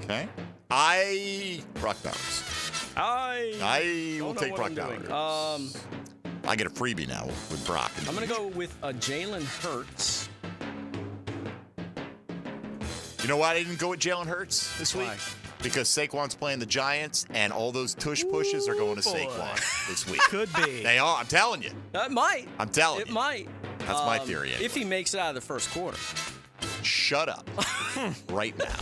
Okay. Brock Bowers. I will don't know take what Brock I'm doing. Bowers. I get a freebie now with Brock. I'm going to go with Jalen Hurts. You know why I didn't go with Jalen Hurts this week? Why? Because Saquon's playing the Giants, and all those tush pushes are going to boy. Saquon this week. Could be. They are. I'm telling you. It might. I'm telling It you. might. That's my theory. Anyway. If he makes it out of the first quarter. Shut up right now.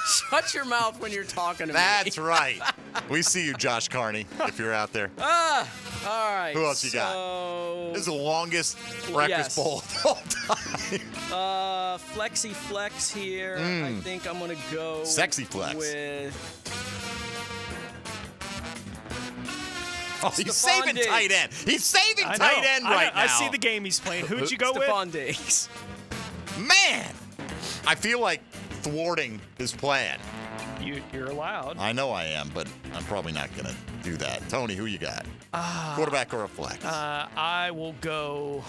Shut your mouth when you're talking to me. That's right. We see you, Josh Carney, if you're out there. All right. Who else you got? This is the longest breakfast bowl of all time. Flexi flex here. I think I'm going to go Sexy flex. with he's Stephon saving Diggs. tight end. He's saving I tight know. end right now. I see the game he's playing. Who'd you go with? Stephon Diggs. Man, I feel like thwarting his plan. You're allowed. I know I am, but I'm probably not going to do that. Tony, who you got? Quarterback or a flex? I will go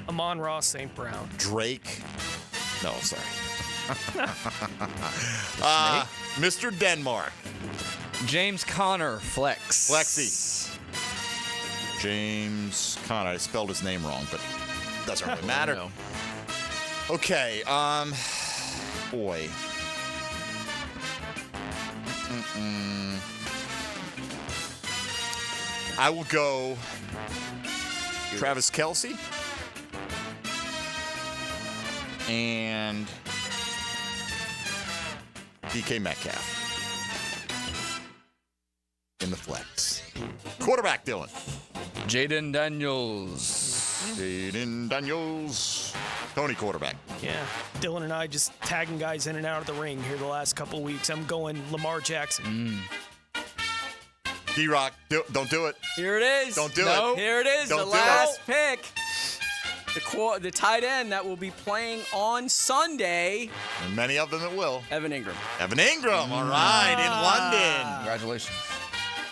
Amon-Ra St. Brown. Drake? No, sorry. Mr. Denmark. James Conner, flex. Flexi. James Conner. I spelled his name wrong, but doesn't really matter. No. Okay, boy. I will go Travis Kelce and DK Metcalf in the flex. Quarterback, Dylan. Jaden Daniels. Tony, quarterback. Yeah. Dylan and I just tagging guys in and out of the ring here the last couple of weeks. I'm going Lamar Jackson. D-Rock, don't do it. Here it is. Don't do it. Here it is. Don't The do last pick. The tight end that will be playing on Sunday. And many of them that will. Evan Ingram. Evan Ingram, all right, in London. Congratulations.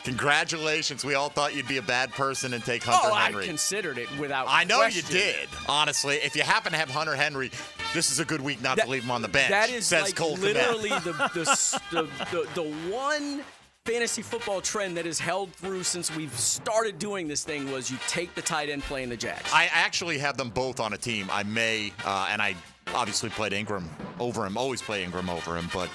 Congratulations. We all thought you'd be a bad person and take Hunter Henry. I considered it without I know question. you did, honestly. If you happen to have Hunter Henry, this is a good week not to leave him on the bench. That is says like Cole Kmet. literally the one fantasy football trend that has held through since we've started doing this thing was you take the tight end playing the Jags. I actually have them both on a team. I may, and I obviously played Ingram over him, always play Ingram over him, but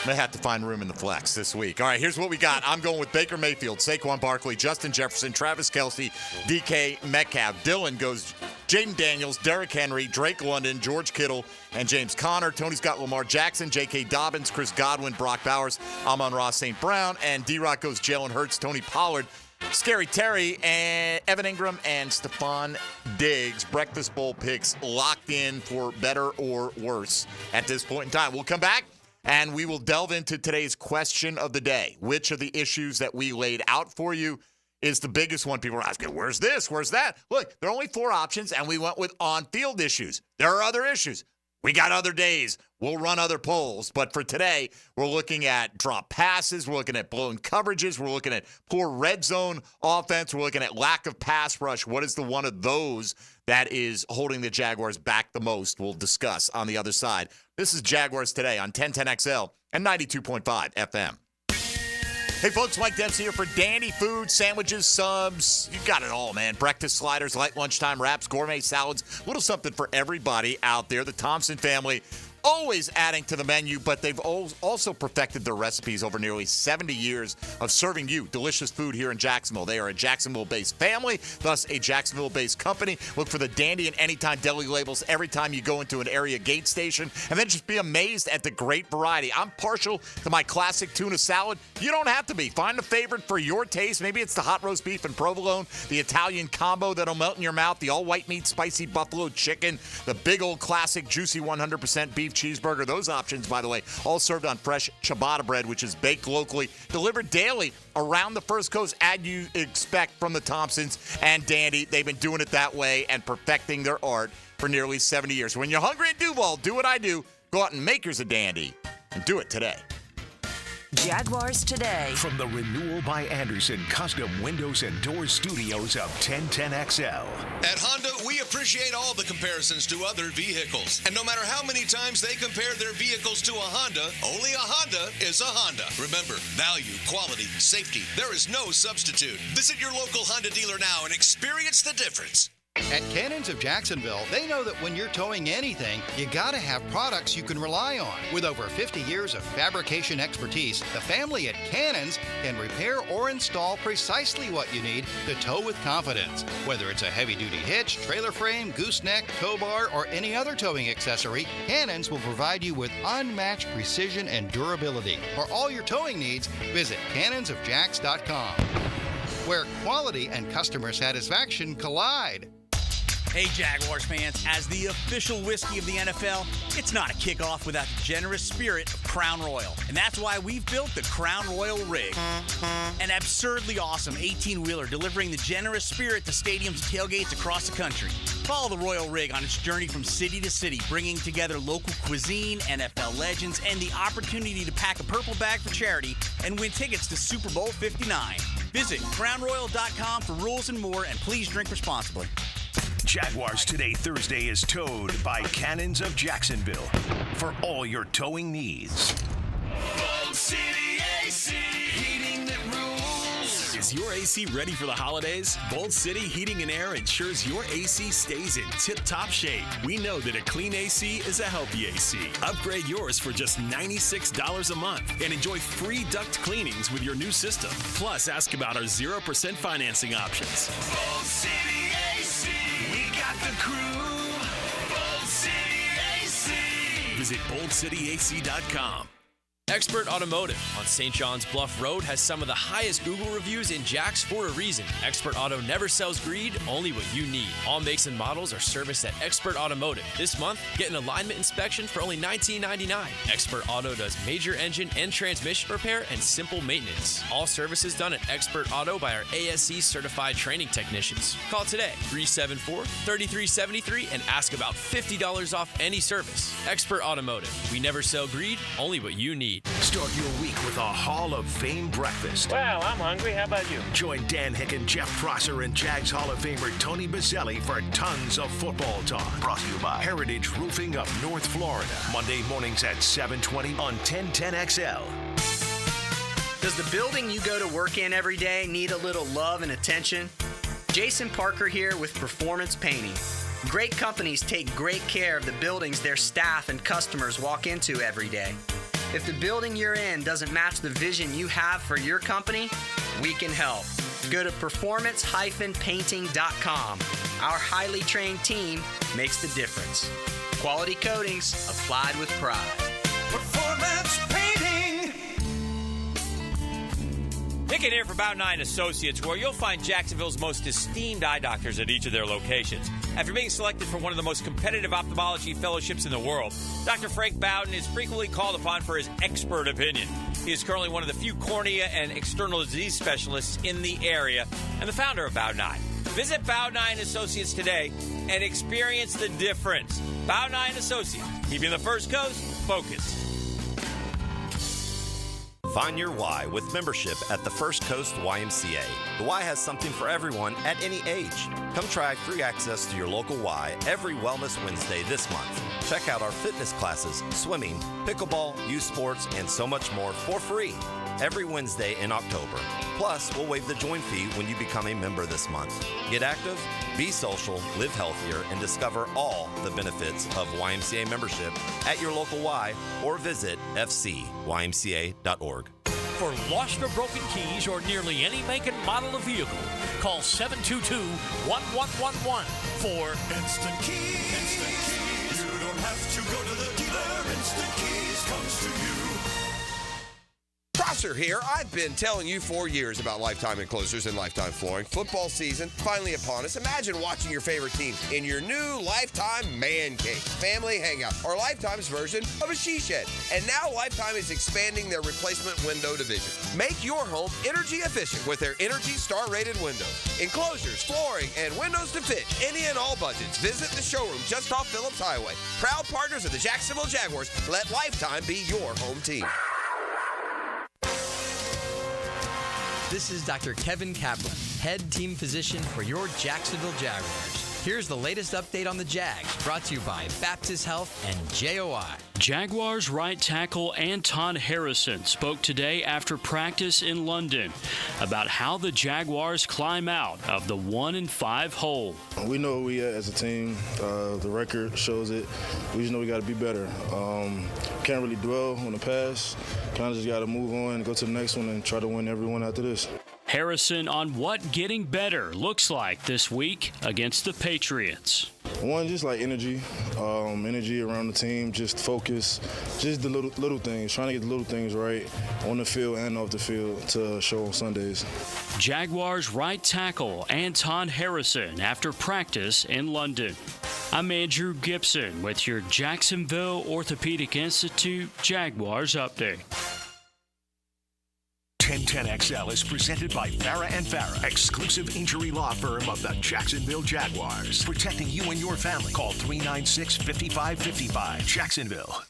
may have to find room in the flex this week. All right, here's what we got. I'm going with Baker Mayfield, Saquon Barkley, Justin Jefferson, Travis Kelce, DK Metcalf. Dylan goes Jaden Daniels, Derrick Henry, Drake London, George Kittle, and James Conner. Tony's got Lamar Jackson, J.K. Dobbins, Chris Godwin, Brock Bowers, Amon-Ra St. Brown, and D-Rock goes Jalen Hurts, Tony Pollard, Scary Terry and Evan Ingram and Stephon Diggs. Breakfast Bowl picks locked in for better or worse at this point in time. We'll come back and we will delve into today's question of the day. Which of the issues that we laid out for you is the biggest one? People are asking, where's this? Where's that? Look, there are only 4 options, and we went with on-field issues. There are other issues. We got other days. We'll run other polls. But for today, we're looking at drop passes. We're looking at blown coverages. We're looking at poor red zone offense. We're looking at lack of pass rush. What is the one of those that is holding the Jaguars back the most? We'll discuss on the other side. This is Jaguars Today on 1010XL and 92.5 FM. Hey, folks, Mike Dempsey here for Dandy Food, sandwiches, subs. You got it all, man. Breakfast sliders, light lunchtime wraps, gourmet salads, little something for everybody out there. The Thompson family always adding to the menu, but they've also perfected their recipes over nearly 70 years of serving you delicious food here in Jacksonville. They are a Jacksonville-based family, thus a Jacksonville-based company. Look for the Dandy and Anytime deli labels every time you go into an area gate station, and then just be amazed at the great variety. I'm partial to my classic tuna salad. You don't have to be. Find a favorite for your taste. Maybe it's the hot roast beef and provolone, the Italian combo that'll melt in your mouth, the all-white meat spicy buffalo chicken, the big old classic juicy 100% beef cheeseburger. Those options, by the way, all served on fresh ciabatta bread, which is baked locally, delivered daily around the First Coast, as you expect from the Thompsons and Dandy. They've been doing it that way and perfecting their art for nearly 70 years. When you're hungry in Duval, do what I do. Go out and make yours a Dandy and do it today. Jaguars Today. From the Renewal by Anderson Custom Windows and Doors Studios of 1010XL. At Honda, we appreciate all the comparisons to other vehicles. And no matter how many times they compare their vehicles to a Honda, only a Honda is a Honda. Remember, value, quality, safety. There is no substitute. Visit your local Honda dealer now and experience the difference. At Cannons of Jacksonville, they know that when you're towing anything, you gotta have products you can rely on. With over 50 years of fabrication expertise, the family at Cannons can repair or install precisely what you need to tow with confidence. Whether it's a heavy-duty hitch, trailer frame, gooseneck, tow bar, or any other towing accessory, Cannons will provide you with unmatched precision and durability. For all your towing needs, visit cannonsofjacks.com, where quality and customer satisfaction collide. Hey, Jaguars fans, as the official whiskey of the NFL, it's not a kickoff without the generous spirit of Crown Royal. And that's why we've built the Crown Royal Rig. An absurdly awesome 18-wheeler delivering the generous spirit to stadiums and tailgates across the country. Follow the Royal Rig on its journey from city to city, bringing together local cuisine, NFL legends, and the opportunity to pack a purple bag for charity and win tickets to Super Bowl 59. Visit crownroyal.com for rules and more, and please drink responsibly. Jaguars Today Thursday is towed by Cannons of Jacksonville for all your towing needs. Bold City AC, heating that rules. Is your AC ready for the holidays? Bold City Heating and Air ensures your AC stays in tip-top shape. We know that a clean AC is a healthy AC. Upgrade yours for just $96 a month and enjoy free duct cleanings with your new system. Plus, ask about our 0% financing options. Bold City AC, we got the crew. Bold City AC. Visit boldcityac.com. Expert Automotive on St. John's Bluff Road has some of the highest Google reviews in Jacks for a reason. Expert Auto never sells greed, only what you need. All makes and models are serviced at Expert Automotive. This month, get an alignment inspection for only $19.99. Expert Auto does major engine and transmission repair and simple maintenance. All services done at Expert Auto by our ASC certified training technicians. Call today, 374-3373, and ask about $50 off any service. Expert Automotive. We never sell greed, only what you need. Start your week with a Hall of Fame breakfast. Well, I'm hungry. How about you? Join Dan Hicken, Jeff Prosser, and Jags Hall of Famer Tony Bazzelli for tons of football talk. Brought to you by Heritage Roofing of North Florida. Monday mornings at 7:20 on 1010XL. Does the building you go to work in every day need a little love and attention? Jason Parker here with Performance Painting. Great companies take great care of the buildings their staff and customers walk into every day. If the building you're in doesn't match the vision you have for your company, we can help. Go to performance-painting.com. Our highly trained team makes the difference. Quality coatings applied with pride. Performance Painting. Rick in here for About 9 Associates, where you'll find Jacksonville's most esteemed eye doctors at each of their locations. After being selected for one of the most competitive ophthalmology fellowships in the world, Dr. Frank Bowden is frequently called upon for his expert opinion. He is currently one of the few cornea and external disease specialists in the area and the founder of About 9. Visit About 9 Associates today and experience the difference. About 9 Associates, keeping the First Coast focused. Find your why with membership at the First Coast YMCA. The Y has something for everyone at any age. Come try free access to your local Y every Wellness Wednesday this month. Check out our fitness classes, swimming, pickleball, youth sports, and so much more for free every Wednesday in October. Plus, we'll waive the join fee when you become a member this month. Get active, be social, live healthier, and discover all the benefits of YMCA membership at your local Y or visit fcymca.org. For lost or broken keys or nearly any make and model of vehicle, call 722-1111 for Instant Keys. Instant Keys. You don't have to go to the dealer. Instant Keys comes to you. Prosser here. I've been telling you for years about Lifetime Enclosures and Lifetime Flooring. Football season finally upon us. Imagine watching your favorite team in your new Lifetime Man Cave, family hangout, or Lifetime's version of a she shed. And now Lifetime is expanding their replacement window division. Make your home energy efficient with their Energy Star rated windows. Enclosures, flooring, and windows to fit any and all budgets. Visit the showroom just off Phillips Highway. Proud partners of the Jacksonville Jaguars. Let Lifetime be your home team. This is Dr. Kevin Kaplan, head team physician for your Jacksonville Jaguars. Here's the latest update on the Jags, brought to you by Baptist Health and JOI. Jaguars right tackle Anton Harrison spoke today after practice in London about how the Jaguars climb out of the 1-5 hole. We know where we at as a team. The record shows it. We just know we got to be better. Can't really dwell on the past. Kind of just got to move on, go to the next one, and try to win every one after this. Harrison on what getting better looks like this week against the Patriots. One, just like energy around the team, just focus, just the little things, trying to get the little things right on the field and off the field to show on Sundays. Jaguars right tackle Anton Harrison after practice in London. I'm Andrew Gibson with your Jacksonville Orthopedic Institute Jaguars update. 1010XL is presented by Farah & Farah, exclusive injury law firm of the Jacksonville Jaguars. Protecting you and your family. Call 396-5555. Jacksonville.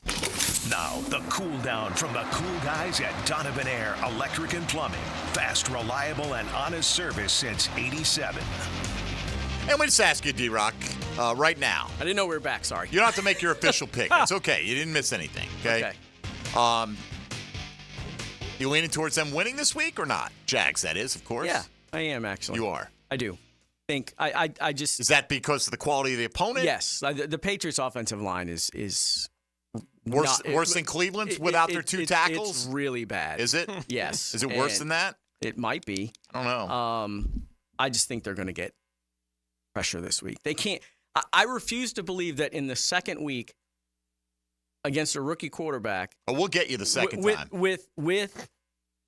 Now, the cool down from the cool guys at Donovan Air Electric and Plumbing. Fast, reliable, and honest service since '87. And we just ask you, D-Rock, right now. I didn't know we were back, sorry. You don't have to make your official pick. It's okay. You didn't miss anything, okay? You leaning towards them winning this week or not? Jags, that is, of course. Yeah, I am actually. You are. I do. I just. Is that because of the quality of the opponent? Yes, the Patriots' offensive line is worse than Cleveland's without their two tackles. It's really bad. Is it? Yes. Is it worse than that? It might be. I don't know. I just think they're going to get pressure this week. They can't. I refuse to believe that in the second week against a rookie quarterback. Oh, we'll get you the second time. With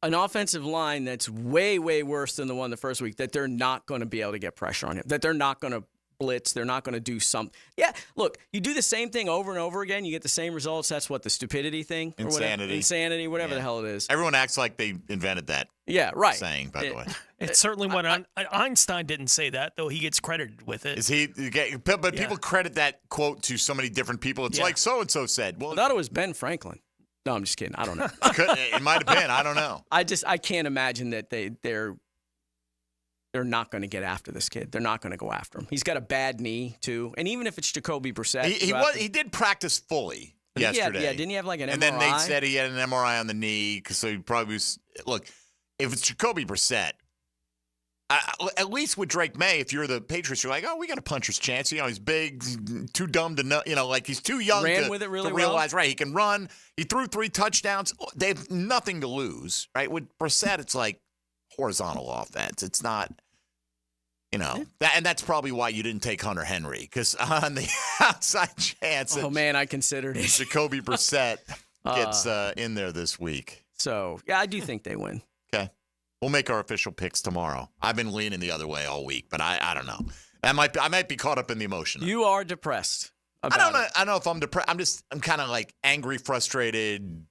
an offensive line that's way, way worse than the one the first week, that they're not going to be able to get pressure on him, that they're not going to blitz, they're not going to do something. Yeah, look, you do the same thing over and over again, you get the same results. That's what, the stupidity thing? Or Insanity, whatever the hell it is. Everyone acts like they invented that. Yeah, right. Saying, by the way. It's certainly what Einstein didn't say that, though he gets credited with it. Is he? But people credit that quote to so many different people. It's like so-and-so said. Well, I thought it was Ben Franklin. No, I'm just kidding. I don't know. It might have been. I don't know. I can't imagine that they're not going to get after this kid. They're not going to go after him. He's got a bad knee, too. And even if it's Jacoby Brissett. He did practice fully yesterday. Didn't he have like an MRI? And then they said he had an MRI on the knee because he probably was. Look, if it's Jacoby Brissett, at least with Drake May, if you're the Patriots, you're like, oh, we got a puncher's chance. You know, he's big, too dumb to know. You know, like he's too young to realize, right, he can run. He threw 3 touchdowns. They have nothing to lose, right? With Brissett, it's like horizontal offense. It's not, you know, and that's probably why you didn't take Hunter Henry, because on the outside chance I considered it. Jacoby Brissett gets in there this week. So, yeah, I do think they win. Okay. We'll make our official picks tomorrow. I've been leaning the other way all week, but I don't know. I might be caught up in the emotion. You are depressed. I don't know if I'm depressed. I'm kind of like angry, frustrated.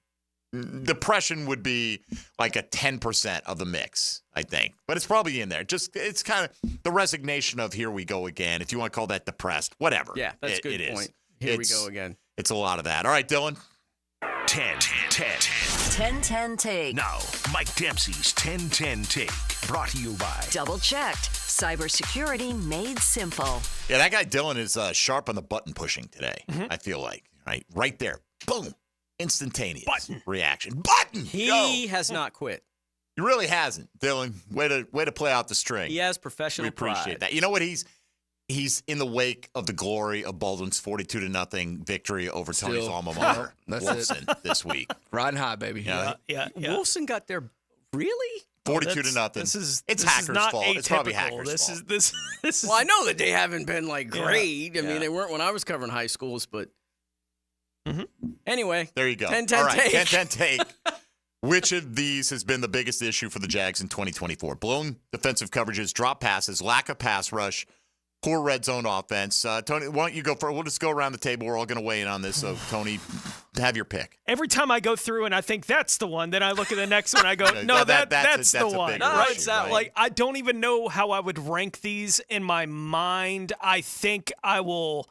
Depression would be like a 10% of the mix, I think. But it's probably in there. It's kind of the resignation of here we go again. If you want to call that depressed, whatever. Yeah, that's a good point. Here we go again. It's a lot of that. All right, Dylan. 10-10 take. Now, Mike Dempsey's 10-10 take. Brought to you by Double checked. Cybersecurity made simple. Yeah, that guy Dylan is sharp on the button pushing today, I feel like. Right there. Boom. Instantaneous reaction. Button! He has not quit. He really hasn't, Dylan. Way to play out the string. He has professional We appreciate pride. that. You know what? He's in the wake of the glory of Baldwin's 42-0 victory over Tony's alma mater, That's Wolfson, this week. Riding high, baby. Yeah. Wolfson got there really? 42-0. It's Hackers' fault. It's probably Hackers' fault. This is. Well, I know that they haven't been like great. I mean, they weren't when I was covering high schools, but anyway. There you go. 10-10 All right, take. 10-10 take. Which of these has been the biggest issue for the Jags in 2024? Blown defensive coverages, drop passes, lack of pass rush, poor red zone offense. Tony, why don't you go first? We'll just go around the table. We're all going to weigh in on this. So, Tony, have your pick. Every time I go through and I think that's the one, then I look at the next one. I go, no, that's the a one. bigger Right? issue, right? Like I don't even know how I would rank these in my mind. I think I will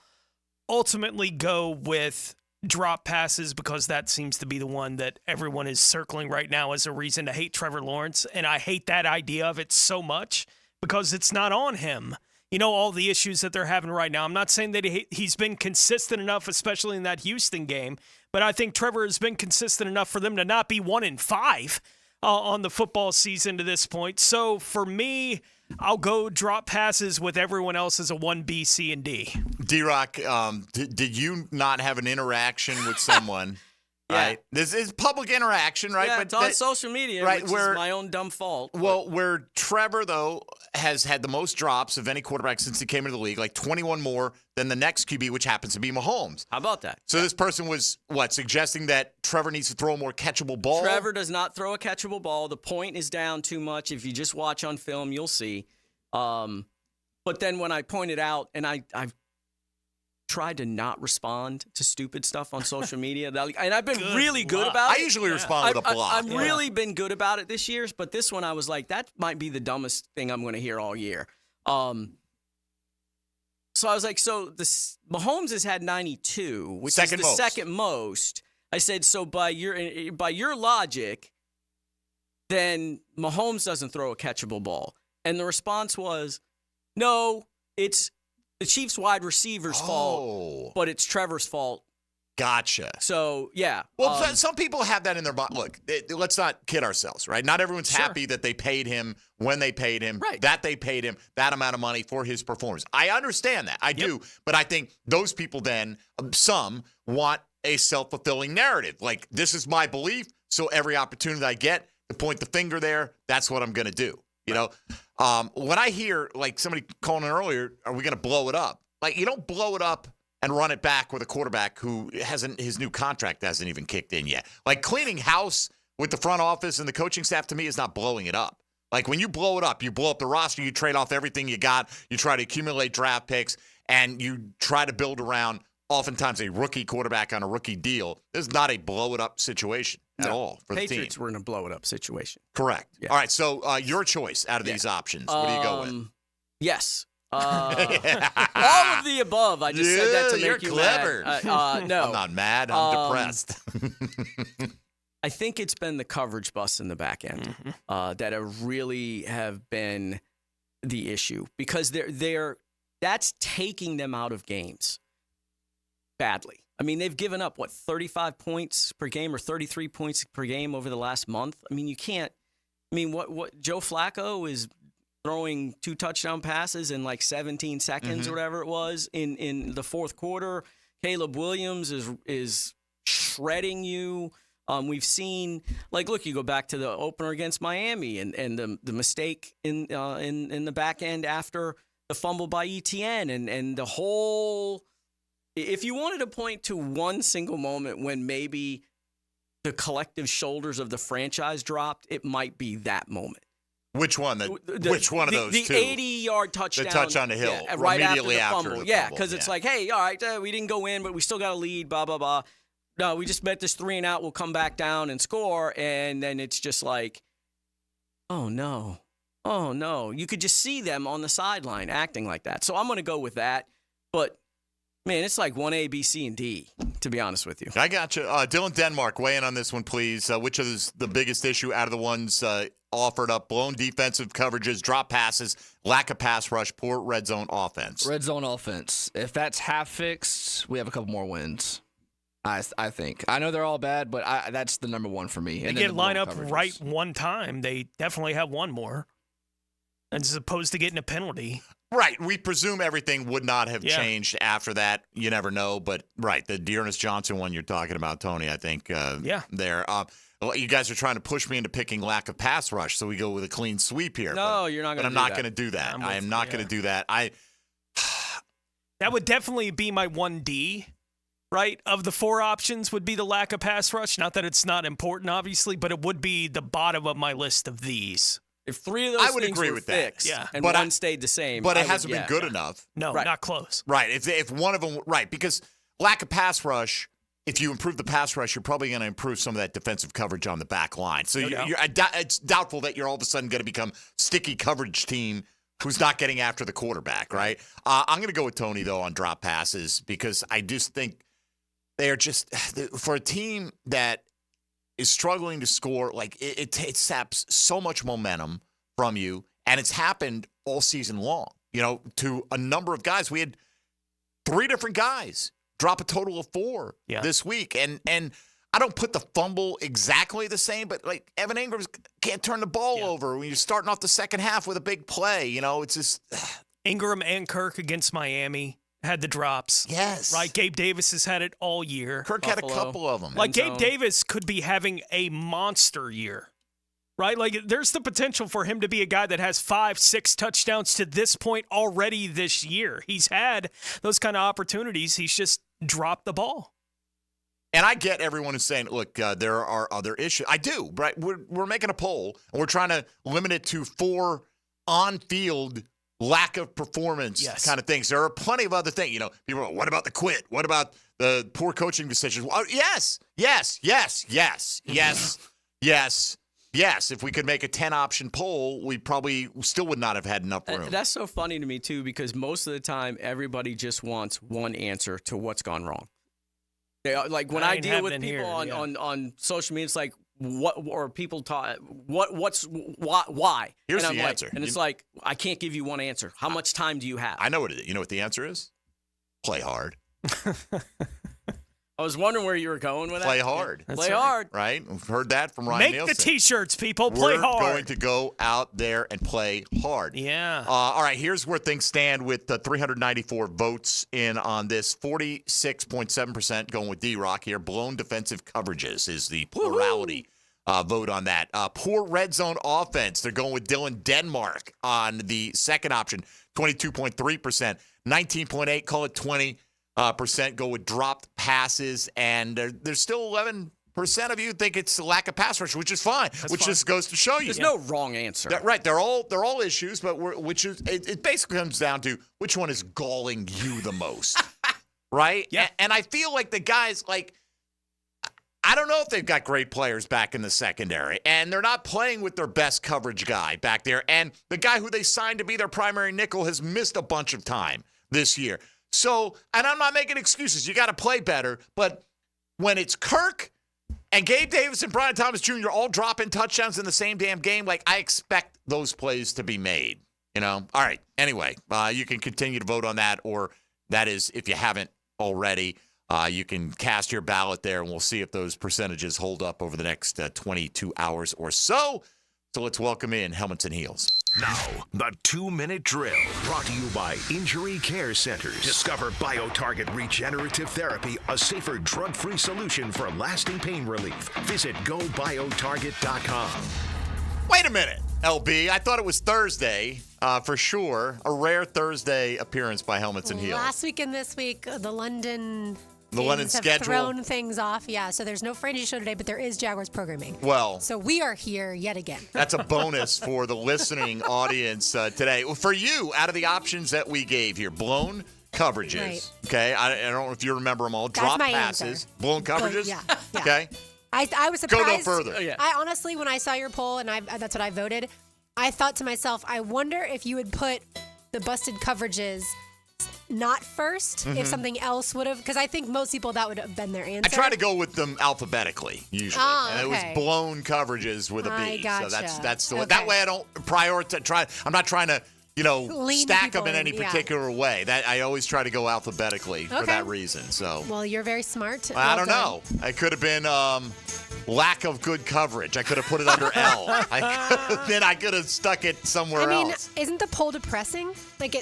ultimately go with drop passes because that seems to be the one that everyone is circling right now as a reason to hate Trevor Lawrence, and I hate that idea of it so much because it's not on him. You know, all the issues that they're having right now. I'm not saying that he's been consistent enough, especially in that Houston game, but I think Trevor has been consistent enough for them to not be 1-5 on the football season to this point. So for me, I'll go drop passes with everyone else as a 1B, C, and D. D-Rock, did you not have an interaction with someone? Right? This is public interaction, right? Yeah, but it's on social media, right, which where, is my own dumb fault. Well, where Trevor, though, has had the most drops of any quarterback since he came into the league, like 21 more than the next QB, which happens to be Mahomes. How about that? So this person was, suggesting that Trevor needs to throw a more catchable ball? Trevor does not throw a catchable ball. The point is down too much. If you just watch on film, you'll see. But then when I pointed out, and I've tried to not respond to stupid stuff on social media, and I've been really good about it. I usually respond with a block. I've really been good about it this year, but this one I was like, that might be the dumbest thing I'm going to hear all year. So I was like, Mahomes has had 92, which is the second most. I said, so by your logic, then Mahomes doesn't throw a catchable ball. And the response was, no, it's the Chiefs wide receiver's fault, but it's Trevor's fault. Gotcha. So, yeah. Well, some people have that in their mind. Look, let's not kid ourselves, right? Not everyone's happy that they paid him when they paid him, that they paid him that amount of money for his performance. I understand that. I do. But I think those people then, some want a self-fulfilling narrative. Like, this is my belief, so every opportunity I get to point the finger there, that's what I'm going to do. You know, when I hear like somebody calling in earlier, are we going to blow it up? Like, you don't blow it up and run it back with a quarterback who his new contract hasn't even kicked in yet. Like, cleaning house with the front office and the coaching staff, to me, is not blowing it up. Like, when you blow it up, you blow up the roster, you trade off everything you got, you try to accumulate draft picks, and you try to build around oftentimes a rookie quarterback on a rookie deal. This is not a blow it up situation at all for the team. Patriots were in a blow it up situation. Correct. Yeah. All right, so your choice out of these options. What do you go with? Yes. All of the above. I just said that to make you clever. Mad. No. I'm not mad. I'm depressed. I think it's been the coverage busts in the back end that really have been the issue because that's taking them out of games badly. I mean, they've given up, 35 points per game or 33 points per game over the last month? I mean, you can't. I mean, what Joe Flacco is throwing 2 touchdown passes in like 17 seconds or whatever it was in the fourth quarter. Caleb Williams is shredding you. We've seen, look, you go back to the opener against Miami and the mistake in the back end after the fumble by ETN and the whole. If you wanted to point to one single moment when maybe the collective shoulders of the franchise dropped, it might be that moment. Which one? Which one of those the two? 80-yard touchdown. The touch on the hill. Yeah, right immediately after the fumble. Yeah, fumble. because it's like, hey, all right, we didn't go in, but we still got a lead, blah, blah, blah. No, we just bet this 3 and out. We'll come back down and score. And then it's just like, oh, no. Oh, no. You could just see them on the sideline acting like that. So I'm going to go with that. But, man, it's like 1A, B, C, and D, to be honest with you. I got you. Dylan Denmark, weigh in on this one, please. Which is the biggest issue out of the ones offered up? Blown defensive coverages, drop passes, lack of pass rush, poor red zone offense. Red zone offense. If that's half fixed, we have a couple more wins. I think. I know they're all bad, but that's the number one for me. They get line up right one time. They definitely have one more, as opposed to getting a penalty. Right. We presume everything would not have changed after that. You never know. But, right, the Dearness Johnson one you're talking about, Tony, I think there. You guys are trying to push me into picking lack of pass rush, so we go with a clean sweep here. No, you're not going to do that. But I'm not going to do that. I am not going to do that. That would definitely be my 1D. Right? Of the 4 options would be the lack of pass rush. Not that it's not important, obviously, but it would be the bottom of my list of these. If 3 of those I would things agree were with fixed that. and but one stayed the same. But it hasn't been good enough. No, not close. Right. If one of them, right, because lack of pass rush, if you improve the pass rush, you're probably going to improve some of that defensive coverage on the back line. So it's doubtful that you're all of a sudden going to become sticky coverage team who's not getting after the quarterback, right? I'm going to go with Tony, though, on drop passes because I just think they are just, for a team that is struggling to score, like it saps so much momentum from you, and it's happened all season long, to a number of guys. We had 3 different guys drop a total of 4 this week, and I don't put the fumble exactly the same, but like Evan Ingram can't turn the ball over when you're starting off the second half with a big play. It's just Ingram and Kirk against Miami had the drops. Yes. Right? Gabe Davis has had it all year. Kirk had a couple of them. Like, Gabe Davis could be having a monster year. Right? Like, there's the potential for him to be a guy that has 5-6 touchdowns to this point already this year. He's had those kind of opportunities. He's just dropped the ball. And I get everyone is saying, look, there are other issues. I do, right? We're making a poll, and we're trying to limit it to 4 on-field lack of performance kind of things. There are plenty of other things. People are, what about the quit? What about the poor coaching decisions? Well, yes. If we could make a 10-option poll, we probably still would not have had enough room. That's so funny to me, too, because most of the time, everybody just wants one answer to what's gone wrong. Like, when I deal with people on social media, it's like, what, or people talk, why? Here's and the answer. And it's like, I can't give you one answer. How much time do you have? I know what it is. You know what the answer is? Play hard. I was wondering where you were going with that. Play hard. Play hard. Right? We've heard that from Ryan Nielsen. Make the T-shirts, people. Play hard. We're going to go out there and play hard. Yeah. All right, here's where things stand with 394 votes in on this. 46.7% going with D-Rock here. Blown defensive coverages is the plurality vote on that. Poor red zone offense. They're going with Dylan Denmark on the second option. 22.3%. 19.8%, call it 20%. Go with dropped passes, and there's still 11% of you think it's a lack of pass rush, which is fine. Just goes to show you there's no wrong answer. Right, they're all issues, but it basically comes down to which one is galling you the most, right? Yeah. And I feel like the guys, like, I don't know if they've got great players back in the secondary, and they're not playing with their best coverage guy back there, and the guy who they signed to be their primary nickel has missed a bunch of time this year. So, and I'm not making excuses. You got to play better. But when it's Kirk and Gabe Davis and Brian Thomas Jr. all dropping touchdowns in the same damn game, like, I expect those plays to be made. All right. Anyway, you can continue to vote on that, or that is, if you haven't already, you can cast your ballot there, and we'll see if those percentages hold up over the next 22 hours or so. So let's welcome in Helmets and Heels. Now, the 2-minute drill, brought to you by Injury Care Centers. Discover BioTarget Regenerative Therapy, a safer drug-free solution for lasting pain relief. Visit GoBioTarget.com. Wait a minute, LB. I thought it was Thursday for sure. A rare Thursday appearance by Helmets and Heels. Last week and this week, the London The London things have schedule. thrown things off. Yeah, so there's no Frangie show today, but there is Jaguars programming. Well, so we are here yet again. That's a bonus for the listening audience today. Well, for you, out of the options that we gave here, blown coverages. Right. Okay, I don't know if you remember them all. That's Drop my passes, answer. blown coverages. Yeah. Okay. I was surprised. Go no further. I honestly, when I saw your poll, and that's what I voted, I thought to myself, I wonder if you would put the busted coverages not first, if something else would have, because I think most people that would have been their answer. I try to go with them alphabetically usually, and it was okay. blown coverages with a B. I gotcha. So that's the way. Okay. That way I don't prioritize. I'm not trying to Lean stack them people in any in, yeah. particular way. That I always try to go alphabetically for that reason. So Well, you're very smart. I don't Well know. It could have been lack of good coverage. I could have put it under L. Then I could have stuck it somewhere else. Isn't the poll depressing? Like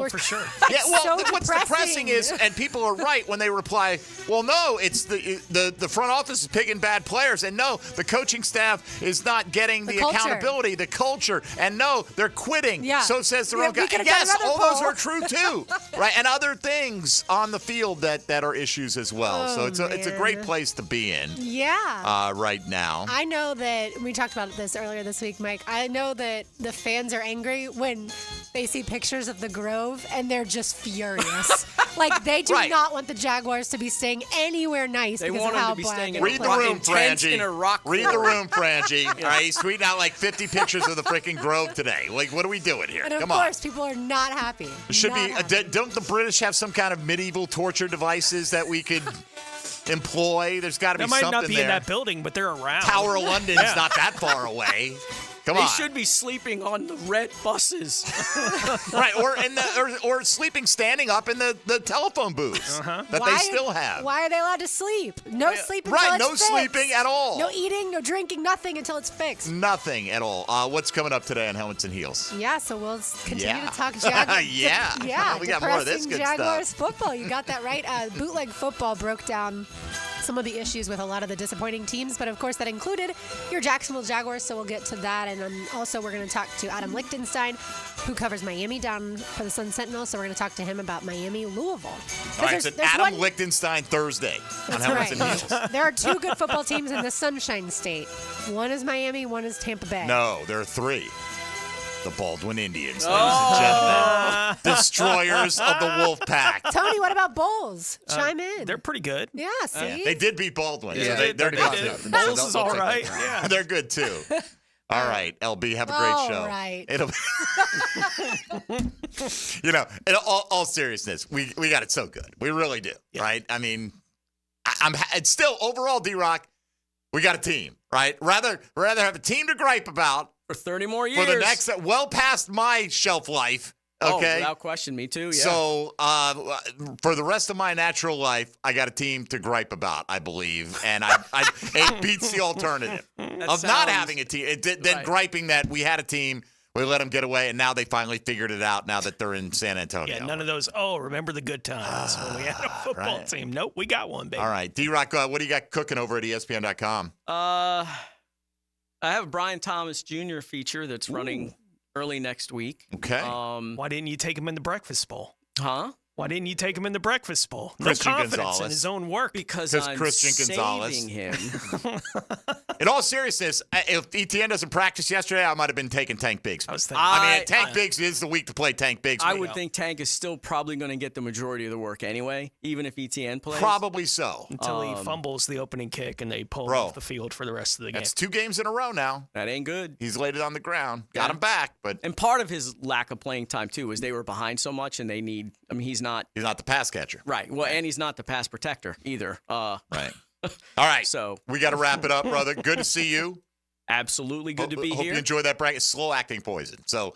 for sure. Yeah, well, so what's depressing is, and people are right when they reply, well, no, it's the front office is picking bad players, and no, the coaching staff is not getting the culture. accountability, the culture, and no, they're quitting. Yeah. So says the Yeah, wrong we guy. could've Yes, done another all those poll. are true too, right? And other things on the field that are issues as well. Oh, So it's a great man. place to be in. Yeah. Right now. I know that we talked about this earlier this week, Mike. I know that the fans are angry when they see pictures of the Grove and they're just furious. Like they do Right. not want the Jaguars to be staying anywhere nice They because want of them how to be bad staying they in Read the play. room, Tents Frangie. in a rock Read the fort. room, Frangie. All right, he's tweeting out like 50 pictures of the freaking Grove today. Like, what are we doing here? And of Come on. course, people are not happy. It should Not be. happy. Don't the British have some kind of medieval torture devices that we could employ? There's got to be That might something not be there. in that building, but they're around. Tower of London's Yeah. not that far away. Come They on. should be sleeping on the red buses. Right, or sleeping standing up in the telephone booths that they still have. Why are they allowed to sleep? No sleeping. Right, until no it's fixed. sleeping at all. No eating, no drinking, nothing until it's fixed. Nothing at all. What's coming up today on Helmets and Heels? Yeah, so we'll continue Yeah. to talk Jaguars. Yeah. Yeah, We got more of this depressing good stuff. Jaguars football. You got that right. Bootleg football broke down some of the issues with a lot of the disappointing teams, but of course that included your Jacksonville Jaguars, so we'll get to that. And then also we're going to talk to Adam Lichtenstein, who covers Miami down for the Sun Sentinel, so we're going to talk to him about Miami, Louisville. All right, it's an Adam Lichtenstein Thursday on That's Helmets and right. Heels. There are two good football teams in the Sunshine State. One is Miami, one is Tampa Bay. No, there are three. The Baldwin Indians, ladies and gentlemen. Destroyers of the Wolf Pack. Tony, what about Bulls? Chime in. They're pretty good. Yeah, see? They did beat Baldwin. Yeah, so they're they good did. too. Bulls So is they'll all take right. that. Yeah. They're good too. All right, LB, have a great All show. right. It'll in all seriousness, we got it so good. We really do, right? I mean, it's still overall, D-Rock, we got a team, right? Rather have a team to gripe about For 30 more years. for the next, well past my shelf life. Okay. Oh, without question, me too. Yeah. So for the rest of my natural life, I got a team to gripe about, I believe, and it beats the alternative of not having a team. Then griping that we had a team, we let them get away, and now they finally figured it out. Now that they're in San Antonio. Yeah, none of those. Oh, remember the good times when we had a football team? Nope, we got one, baby. All right, D-Rock, what do you got cooking over at ESPN.com? I have a Brian Thomas Jr. feature that's running early next week. Okay. Why didn't you take him in the Breakfast Bowl? Huh? Why didn't you take him in the Breakfast Bowl? Christian no confidence Gonzalez. in his own work. Because I'm Christian Gonzalez. saving him. In all seriousness, if ETN doesn't practice yesterday, I might have been taking Tank Biggs. I was thinking. I mean, Tank Biggs is the week to play Tank Biggs. I would think Tank is still probably going to get the majority of the work anyway, even if ETN plays. Probably so. Until he fumbles the opening kick and they pull him off the field for the rest of the game. That's 2 games in a row now. That ain't good. He's laid it on the ground. Got him back, but And part of his lack of playing time too is they were behind so much, and they need. I mean, he's not the pass catcher. Right. Well, and he's not the pass protector either. Right. All right. So we got to wrap it up, brother. Good to see you. Absolutely good to be hope here. you enjoyed that bracket. Slow acting poison. So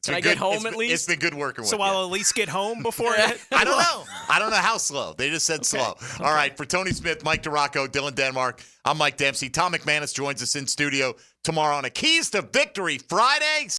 Can I get home at least? It's been good working with So you. I'll at least get home before it. I don't know. I don't know how slow. They just said slow. All right. For Tony Smith, Mike DeRocco, Dylan Denmark, I'm Mike Dempsey. Tom McManus joins us in studio tomorrow on a Keys to Victory Friday.